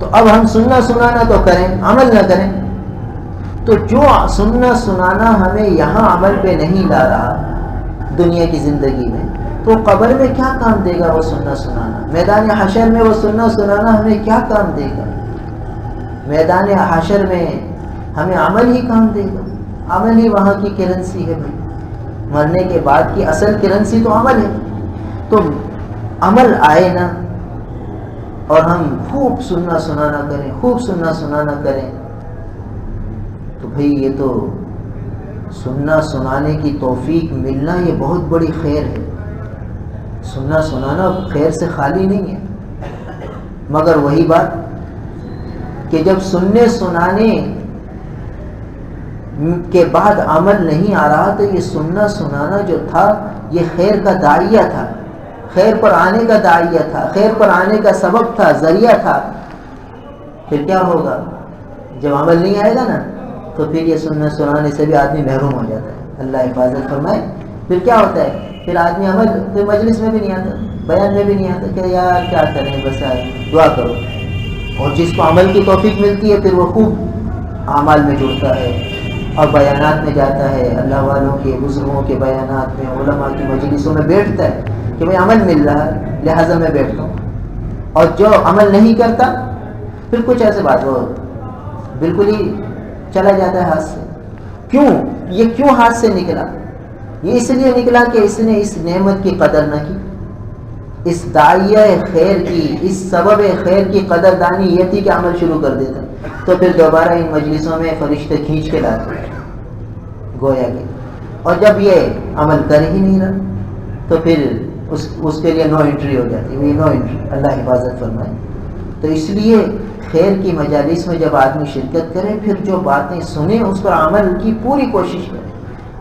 تو اب ہم سننا سنانا تو کریں، عمل نہ کریں، تو جو سننا سنانا ہمیں یہاں عمل پہ نہیں لا رہا دنیا کی زندگی میں، تو قبر میں کیا کام دے گا وہ سننا سنانا؟ میدان حشر میں وہ سننا سنانا ہمیں کیا کام دے گا؟ میدان حشر میں ہمیں عمل ہی کام دے گا، عمل ہی وہاں کی کرنسی ہے بھائی۔ مرنے کے بعد کی اصل کرنسی تو عمل ہے، تو عمل آئے نا، اور ہم خوب سننا سنانا کریں، خوب سننا سنانا کریں، تو بھئی یہ تو سننا سنانے کی توفیق ملنا یہ بہت بڑی خیر ہے۔ سننا سنانا خیر سے خالی نہیں ہے، مگر وہی بات کہ جب سننے سنانے کے بعد عمل نہیں آ رہا، تو یہ سننا سنانا جو تھا یہ خیر کا داعیہ تھا، خیر پر آنے کا داعیہ تھا، خیر پر آنے کا سبب تھا، ذریعہ تھا۔ پھر کیا ہوگا جب عمل نہیں آئے گا نا، تو پھر یہ سننا سنانے سے بھی آدمی محروم ہو جاتا ہے، اللہ حفاظت فرمائے۔ پھر کیا ہوتا ہے، پھر آدمی عمل پھر مجلس میں بھی نہیں آتا، بیان میں بھی نہیں آتا کہ یار کیا کریں، بس دعا کرو۔ اور جس کو عمل کی توفیق ملتی ہے پھر وہ خوب اعمال میں جڑتا ہے اور بیانات میں جاتا ہے، اللہ والوں کے بزرگوں کے بیانات میں، علماء کی مجلسوں میں بیٹھتا ہے کہ بھئی عمل مل رہا ہے لہٰذا میں بیٹھتا ہوں۔ اور جو عمل نہیں کرتا پھر کچھ ایسے بات وہ بالکل ہی چلا جاتا ہے ہاتھ سے۔ کیوں یہ کیوں ہاتھ سے نکلا؟ یہ اس لیے نکلا کہ اس نے اس نعمت کی قدر نہ کی، اس داعیہ خیر کی، اس سبب خیر کی قدردانی یہ تھی کہ عمل شروع کر دیتا، تو پھر دوبارہ ان مجلسوں میں فرشتے کھینچ کے لاتے گویا کہ، اور جب یہ عمل کر ہی نہیں رہا تو پھر اس کے لیے نو انٹری ہو جاتی ہے، نو انٹری، اللہ حفاظت فرمائے۔ تو اس لیے خیر کی مجالس میں جب آدمی شرکت کرے، پھر جو باتیں سنیں اس پر عمل کی پوری کوشش کرے،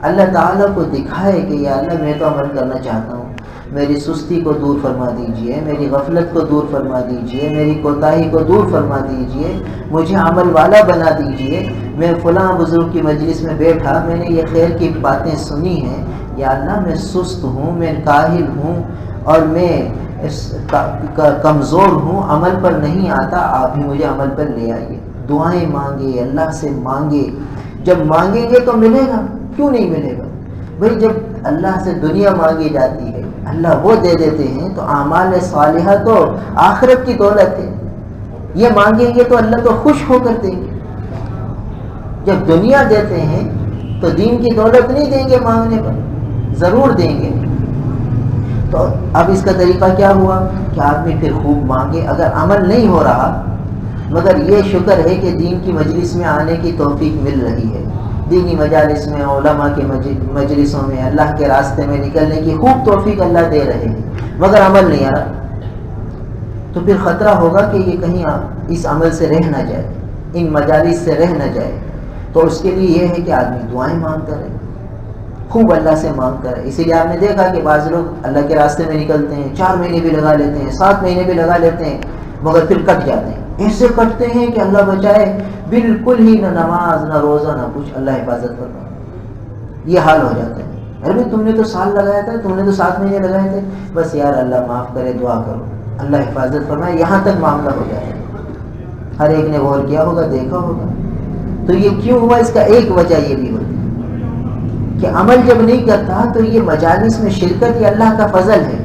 اللہ تعالیٰ کو دکھائے کہ یا اللہ میں تو عمل کرنا چاہتا ہوں، میری سستی کو دور فرما دیجئے، میری غفلت کو دور فرما دیجئے، میری کوتاہی کو دور فرما دیجئے، مجھے عمل والا بنا دیجئے۔ میں فلاں بزرگ کی مجلس میں بیٹھا، میں نے یہ خیر کی باتیں سنی ہیں، یا اللہ میں سست ہوں، میں کاہل ہوں اور میں کمزور ہوں، عمل پر نہیں آتا، آپ ہی مجھے عمل پر لے آئیے۔ دعائیں مانگے، اللہ سے مانگے، جب مانگیں گے تو ملے گا، کیوں نہیں ملے گا بھئی؟ جب اللہ سے دنیا مانگی جاتی ہے اللہ وہ دے دیتے ہیں، تو اعمال صالحہ تو آخرت کی دولت ہے، یہ مانگیں گے تو اللہ تو خوش ہو کر دیں گے۔ جب دنیا دیتے ہیں تو دین کی دولت نہیں دیں گے، مانگنے پر ضرور دیں گے۔ تو اب اس کا طریقہ کیا ہوا کہ آدمی پھر خوب مانگے، اگر عمل نہیں ہو رہا، مگر یہ شکر ہے کہ دین کی مجلس میں آنے کی توفیق مل رہی ہے، دینی مجالس میں، علماء کے مجلسوں میں، اللہ کے راستے میں نکلنے کی خوب توفیق اللہ دے رہے ہیں، مگر عمل نہیں آ رہا، تو پھر خطرہ ہوگا کہ یہ کہیں اس عمل سے رہ نہ جائے، ان مجالس سے رہ نہ جائے۔ تو اس کے لیے یہ ہے کہ آدمی دعائیں مانگتا رہے، خوب اللہ سے مانگتا رہے۔ اسی لیے آپ نے دیکھا کہ بعض لوگ اللہ کے راستے میں نکلتے ہیں، 4 مہینے بھی لگا لیتے ہیں، 7 مہینے بھی لگا لیتے ہیں، مگر پھر کٹ جاتے ہیں، ایسے کٹتے ہیں کہ اللہ بچائے، بالکل ہی نہ نماز نہ روزہ نہ کچھ، اللہ حفاظت کرنا، یہ حال ہو جاتا ہے۔ ارے تم نے تو سال لگایا تھا، تم نے تو 7 مہینے لگائے تھے، بس یار اللہ معاف کرے، دعا کرو، اللہ حفاظت فرمائے، یہاں تک معاملہ ہو جاتا ہے۔ ہر ایک نے غور کیا ہوگا، دیکھا ہوگا۔ تو یہ کیوں ہوا؟ اس کا ایک وجہ یہ بھی ہوتی ہے کہ عمل جب نہیں کرتا تو یہ مجالس میں شرکت یہ اللہ کا فضل ہے.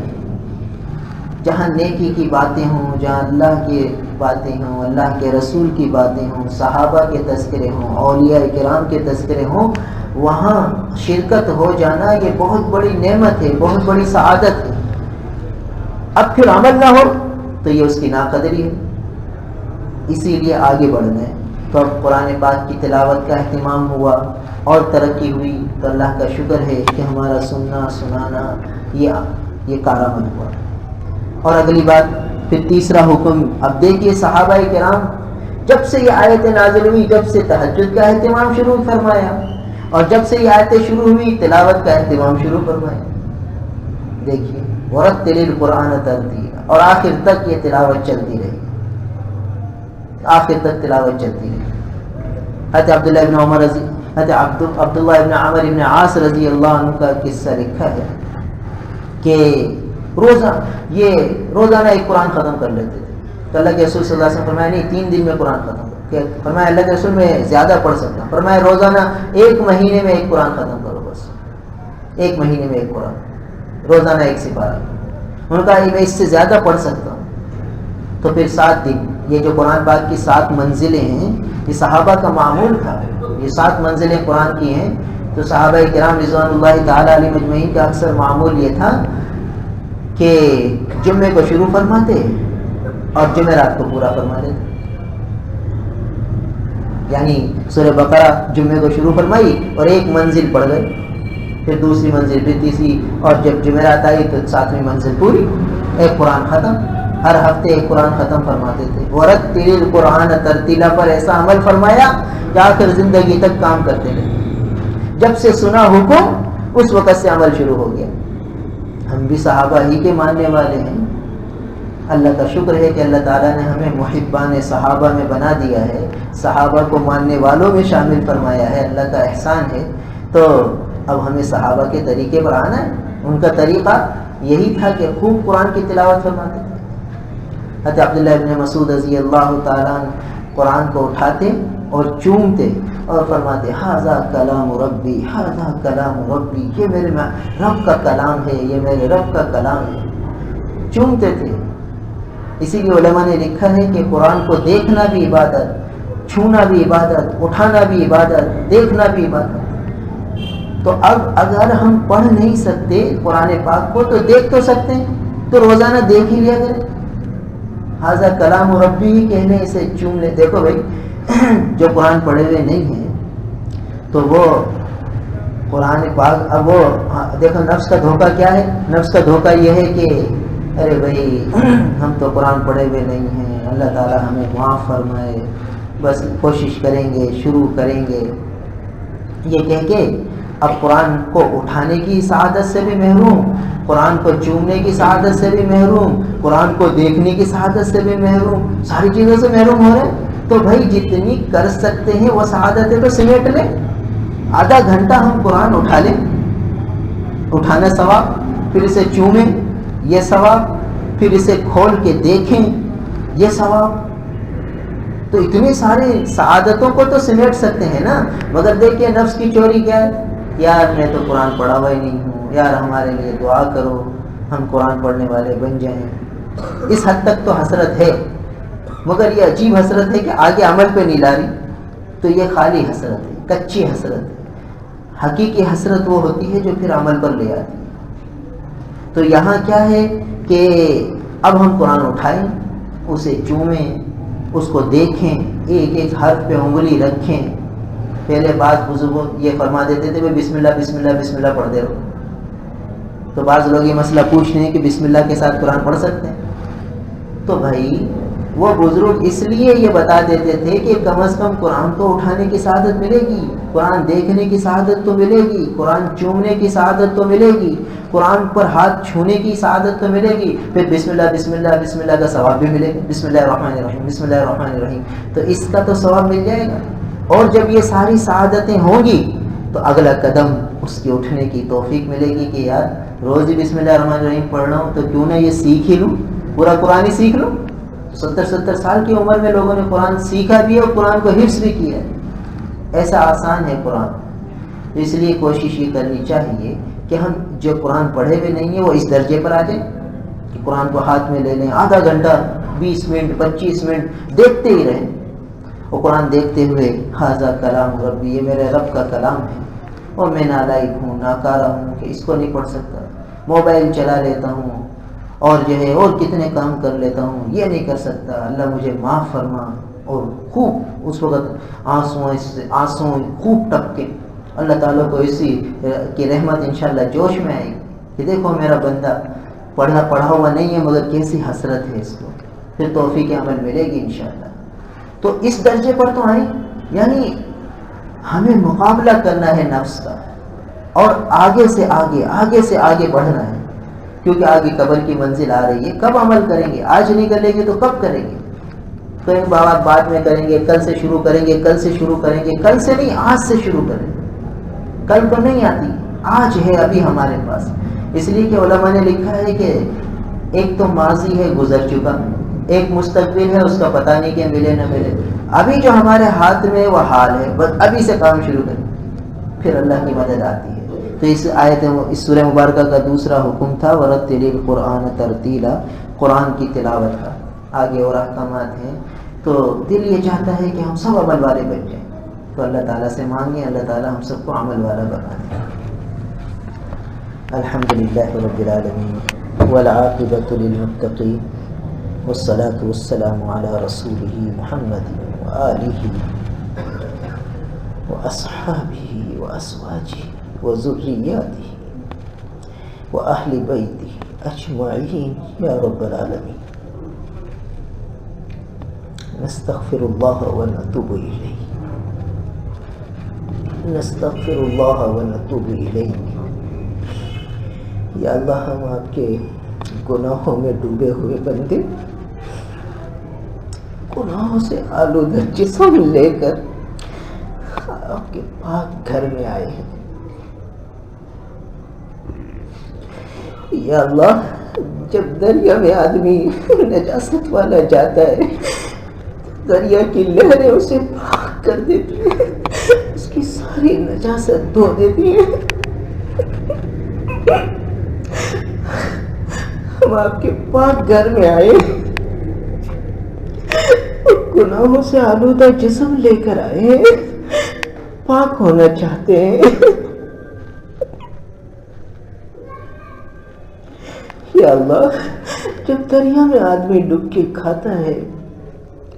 جہاں نیکی کی باتیں ہوں، جہاں اللہ کی باتیں ہوں، اللہ کے رسول کی باتیں ہوں، صحابہ کے تذکرے ہوں، اولیاء کرام کے تذکرے ہوں، وہاں شرکت ہو جانا یہ بہت بڑی نعمت ہے، بہت بڑی سعادت ہے. اب پھر عمل نہ ہو تو یہ اس کی ناقدری ہے. اسی لیے آگے بڑھنا ہے. تو اب قرآن پاک کی تلاوت کا اہتمام ہوا اور ترقی ہوئی تو اللہ کا شکر ہے کہ ہمارا سننا سنانا یہ کارآمد ہوا. اور اگلی بات پھر تیسرا حکم. اب دیکھیے صحابہ کرام جب سے یہ آیتیں نازل ہوئی، جب سے تہجد کا اہتمام شروع فرمایا، اور جب سے یہ آیتیں شروع ہوئی تلاوت کا اہتمام شروع فرمایا. دیکھیے ورتل القرآن ترتیلا، اور آخر تک یہ تلاوت چلتی رہی، آخر تک تلاوت چلتی رہی. حضرت عبداللہ ابن عمر ابن عاص رضی اللہ عنہ کا قصہ لکھا ہے کہ روزانہ ایک قرآن ختم کر لیتے تھے. تو اللہ کے رسول صلی اللہ علیہ وسلم فرمایا نہیں 3 دن میں قرآن ختم کر. فرمایا اللہ کے رسول میں زیادہ پڑھ سکتا ہوں. فرمایا روزانہ 1 مہینے میں ایک قرآن ختم کرو، بس 1 مہینے میں ایک قرآن، روزانہ 1 سپارہ. ان کا میں اس سے زیادہ پڑھ سکتا ہوں. تو پھر 7 دن، یہ جو قرآن پاک کی 7 منزلیں ہیں یہ صحابہ کا معمول تھا. یہ 7 منزلیں قرآن کی ہیں. تو صحابہ کرام رضوان اللہ تعالیٰ علیہ مجمعین کا اکثر معمول یہ تھا کہ جمعے کو شروع فرماتے اور جمعرات کو پورا فرما دیتے. یعنی سورہ بقرہ جمعے کو شروع فرمائی اور 1 منزل پڑھ گئے، پھر دوسری منزل، پھر تیسری، اور جب جمعرات آئی تو 7ویں منزل پوری، 1 قرآن ختم. ہر ہفتے 1 قرآن ختم فرماتے تھے. ورتل القرآن ترتیلا پر ایسا عمل فرمایا کہ آخر زندگی تک کام کرتے رہے. جب سے سنا حکم اس وقت سے عمل شروع ہو گیا. ہم بھی صحابہ ہی کے ماننے والے ہیں. اللہ کا شکر ہے کہ اللہ تعالیٰ نے ہمیں محبان صحابہ میں بنا دیا ہے، صحابہ کو ماننے والوں میں شامل فرمایا ہے. اللہ کا احسان ہے. تو اب ہمیں صحابہ کے طریقے پر آنا ہے. ان کا طریقہ یہی تھا کہ خوب قرآن کی تلاوت فرماتے تھے. حضرت عبداللہ ابن مسعود رضی اللہ تعالیٰ قرآن کو اٹھاتے اور چومتے اور فرماتے ھذا کلام ربی، ھذا کلام ربی، یہ میرے رب کا کلام ہے، یہ میرے رب کا کلام ہے. چومتے تھے. اسی لیے علماء نے لکھا ہے کہ قرآن کو دیکھنا بھی عبادت، چھونا بھی عبادت، اٹھانا بھی عبادت، دیکھنا بھی عبادت. تو اب اگر ہم پڑھ نہیں سکتے قرآن پاک کو تو دیکھ تو سکتے ہیں، تو روزانہ دیکھ ہی لیا کریں. ھذا کلام ربی ہی کہنے اسے چوم لے. دیکھو بھائی جو قرآن پڑھے ہوئے نہیں ہیں تو وہ قرآن پاک، اب وہ دیکھو نفس کا دھوکہ کیا ہے. نفس کا دھوکہ یہ ہے کہ ارے بھائی ہم تو قرآن پڑھے ہوئے نہیں ہیں، اللہ تعالیٰ ہمیں معاف فرمائے، بس کوشش کریں گے، شروع کریں گے، یہ کہہ کے اب قرآن کو اٹھانے کی سعادت سے بھی محروم، قرآن کو چومنے کی سعادت سے بھی محروم، قرآن کو دیکھنے کی سعادت سے بھی محروم، ساری چیزوں سے محروم ہو رہے ہیں. تو بھائی جتنی کر سکتے ہیں وہ سعادتیں تو سمیٹ لیں. آدھا گھنٹہ ہم قرآن اٹھا لیں، اٹھانا ثواب، پھر اسے چومیں یہ ثواب، پھر اسے کھول کے دیکھیں یہ ثواب. تو اتنی ساری سعادتوں کو تو سمیٹ سکتے ہیں نا. مگر دیکھیے نفس کی چوری کیا ہے، یار میں تو قرآن پڑھا ہوا ہی نہیں ہوں، یار ہمارے لیے دعا کرو ہم قرآن پڑھنے والے بن جائیں. اس حد تک تو حسرت ہے، مگر یہ عجیب حسرت ہے کہ آگے عمل پہ نہیں لا رہی. تو یہ خالی حسرت ہے، کچی حسرت ہے. حقیقی حسرت وہ ہوتی ہے جو پھر عمل پر لے آتی ہے. تو یہاں کیا ہے کہ اب ہم قرآن اٹھائیں، اسے چومیں، اس کو دیکھیں، ایک ایک حرف پہ انگلی رکھیں. پہلے بعض بزرگ یہ فرما دیتے تھے بسم اللہ بسم اللہ بسم اللہ پڑھتے رہو. تو بعض لوگ یہ مسئلہ پوچھتے ہیں کہ بسم اللہ کے ساتھ قرآن پڑھ سکتے ہیں. تو بھائی وہ بزرگ اس لیے یہ بتا دیتے تھے کہ کم از کم قرآن کو اٹھانے کی سعادت ملے گی، قرآن دیکھنے کی سعادت تو ملے گی، قرآن چومنے کی سعادت تو ملے گی، قرآن پر ہاتھ چھونے کی سعادت تو ملے گی، پھر بسم اللہ بسم اللہ بسم اللہ کا ثواب بھی ملے گا. بسم اللہ الرحمن الرحیم بسم اللہ الرحمن الرحیم، تو اس کا تو ثواب مل جائے گا. اور جب یہ ساری سعادتیں ہوں گی تو اگلا قدم اس کے اٹھنے کی توفیق ملے گی کہ یار روز ہی بسم اللہ الرحمن الرحیم پڑھ رہا ہوں تو کیوں نہ یہ سیکھ ہی لوں، پورا قرآن ہی سیکھ لوں. 70 سال کی عمر میں لوگوں نے قرآن سیکھا بھی ہے اور قرآن کو حفظ بھی کیا ہے. ایسا آسان ہے قرآن. تو اس لیے کوشش یہ کرنی چاہیے کہ ہم جو قرآن پڑھے ہوئے نہیں ہیں وہ اس درجے پر آ جائیں کہ قرآن کو ہاتھ میں لے لیں، آدھا گھنٹہ 20 منٹ 25 منٹ دیکھتے ہی رہیں، وہ قرآن دیکھتے ہوئے ھذا کلام ربی، یہ میرے رب کا کلام ہے اور میں نالائق ہوں، ناکارہ ہوں کہ اس کو نہیں پڑھ سکتا، موبائل چلا لیتا ہوں اور جو ہے اور کتنے کام کر لیتا ہوں، یہ نہیں کر سکتا، اللہ مجھے معاف فرما، اور خوب اس وقت آنسوں خوب ٹپکے، اللہ تعالیٰ کو اسی کی رحمت انشاءاللہ جوش میں آئے گی کہ دیکھو میرا بندہ پڑھا ہوا نہیں ہے مگر کیسی حسرت ہے اس کو، پھر توفیق عمل ملے گی انشاءاللہ۔ تو اس درجے پر تو آئیں، یعنی ہمیں مقابلہ کرنا ہے نفس کا اور آگے سے آگے بڑھنا ہے، کیونکہ آگے قبر کی منزل آ رہی ہے۔ کب عمل کریں گے؟ آج نہیں کریں گے تو کب کریں گے؟ کہیں بعد میں کریں گے، کل سے شروع کریں گے، کل سے نہیں، آج سے شروع کریں گے۔ کل تو نہیں آتی، آج ہے ابھی ہمارے پاس۔ اس لیے کہ علماء نے لکھا ہے کہ ایک تو ماضی ہے گزر چکا، ایک مستقبل ہے اس کا پتہ نہیں کہ ملے نہ ملے، ابھی جو ہمارے ہاتھ میں وہ حال ہے، بس ابھی سے کام شروع کریں، پھر اللہ کی مدد آتی ہے۔ تو اس سورہ مبارکہ کا دوسرا حکم تھا وَرَتِّلِ الْقُرْآنَ تَرْتِيلًا، قرآن کی تلاوت کا، آگے اور احکامات ہیں۔ تو دل یہ چاہتا ہے کہ ہم سب عمل والے بن جائیں، تو اللہ تعالیٰ سے مانگیں، اللہ تعالیٰ ہم سب کو عمل والا بنا دیں۔ الحمدللہ رب العالمین والعاقبۃ للمتقین والصلاة والسلام علی رسولہ محمد وآلہ وأصحابہ وأزواجہ وذریاتہ وأہل بیتہ اجمعین یا رب العالمین۔ نستغفر اللہ ونتوب الیہ، نستغفر اللہ ونتوب الیہ۔ یا اللہ ہم آپ کے گناہوں میں ڈوبے ہوئے بندے، گناہوں سے آلودہ جسم لے کر آپ کے پاک گھر میں آئے ہیں۔ یا اللہ جب دریا میں آدمی نجاست والا جاتا ہے، دریا کی لہریں اسے پاک کر دیتی ہیں، اس کی ساری نجاست دھو دیتی ہیں۔ ہم آپ کے پاک گھر میں آئے، گناہوں سے آلودہ جسم لے کر آئے، پاک ہونا چاہتے ہیں۔ یا اللہ جب دریا میں آدمی ڈبکی کھاتا ہے،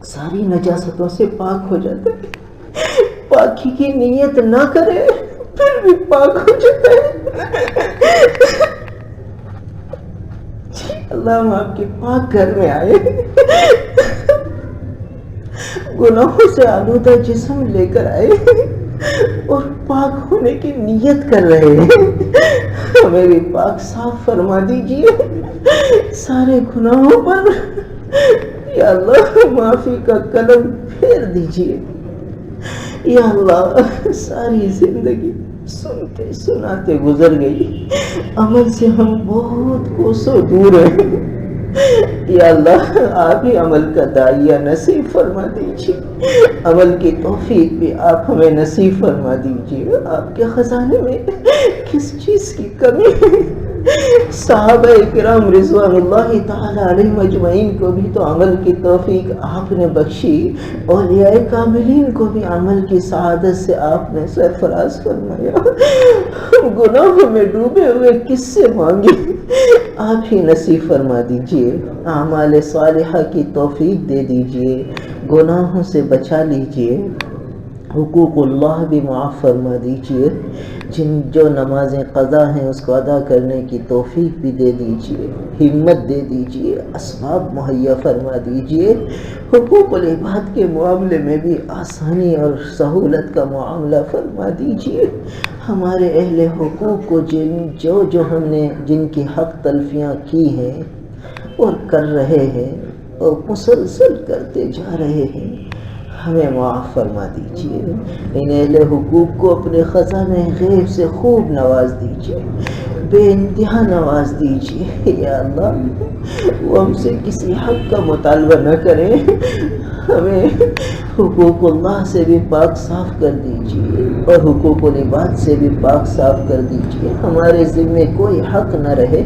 ساری نجاستوں سے پاک ہو جاتا ہے، پاکی کی نیت نہ کرے پھر بھی پاک ہو جاتا ہے۔ اللہ ہم آپ کے پاک گھر میں آئے، گناہوں سے آلودہ جسم لے کر آئے اور پاک ہونے کی نیت کر رہے ہیں، ہمیں بھی پاک صاف فرما دیجیے سارے گناہوں پر۔ یا اللہ معافی کا قلم پھیر دیجیے۔ یا اللہ ساری زندگی سنتے سناتے گزر گئی، عمل سے ہم بہت کوسوں دور ہیں۔ یا اللہ آپ ہی عمل کا داعیہ نصیب فرما دیجیے، عمل کی توفیق بھی آپ ہمیں نصیب فرما دیجیے۔ آپ کے خزانے میں کس چیز کی کمی ہے؟ صحابہ کرام رضوان اللہ تعالی علیہم اجمعین کو بھی تو عمل کی توفیق آپ نے بخشی، اولیاء کاملین کو بھی عمل کی سعادت سے آپ نے سرفراز فرمایا۔ ہم گناہوں میں ڈوبے ہوئے کس سے مانگے؟ آپ ہی نصیب فرما دیجئے، اعمال صالحہ کی توفیق دے دیجئے، گناہوں سے بچا لیجئے، حقوق اللہ بھی معاف فرما دیجئے، جو نمازیں قضا ہیں اس کو ادا کرنے کی توفیق بھی دے دیجئے، ہمت دے دیجئے، اسباب مہیا فرما دیجئے، حقوق العباد کے معاملے میں بھی آسانی اور سہولت کا معاملہ فرما دیجئے۔ ہمارے اہل حقوق کو جو ہم نے جن کی حق تلفیاں کی ہیں اور کر رہے ہیں اور مسلسل کرتے جا رہے ہیں، ہمیں معاف فرما دیجئے۔ ان اہل حقوق کو اپنے خزانہ غیب سے خوب نواز دیجئے، بے انتہا نواز دیجیے یا اللہ. وہ ہم سے کسی حق کا مطالبہ نہ کریں, ہمیں حقوق اللہ سے بھی پاک صاف کر دیجیے اور حقوق العباد سے بھی پاک صاف کر دیجیے. ہمارے ذمے کوئی حق نہ رہے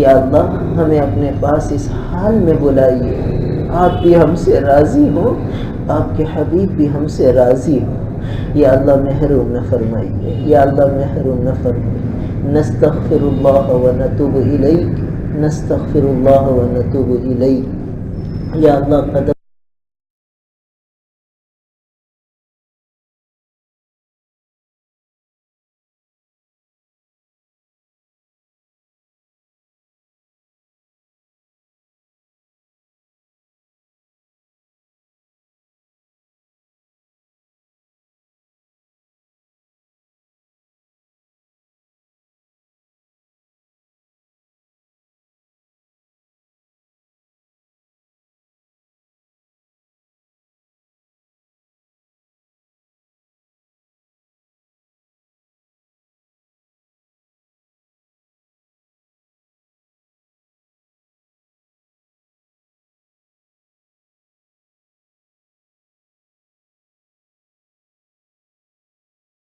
یا اللہ. ہمیں اپنے پاس اس حال میں بلائیے, آپ بھی ہم سے راضی ہوں, آپ کے حبیب بھی ہم سے راضی ہوں یا اللہ. محروم نہ فرمائیے یا اللہ, محروم نہ فرمائیے. نستغفر اللہ و نتوب الیک, نستغفر اللہ و نتوب الیک یا اللہ. قدم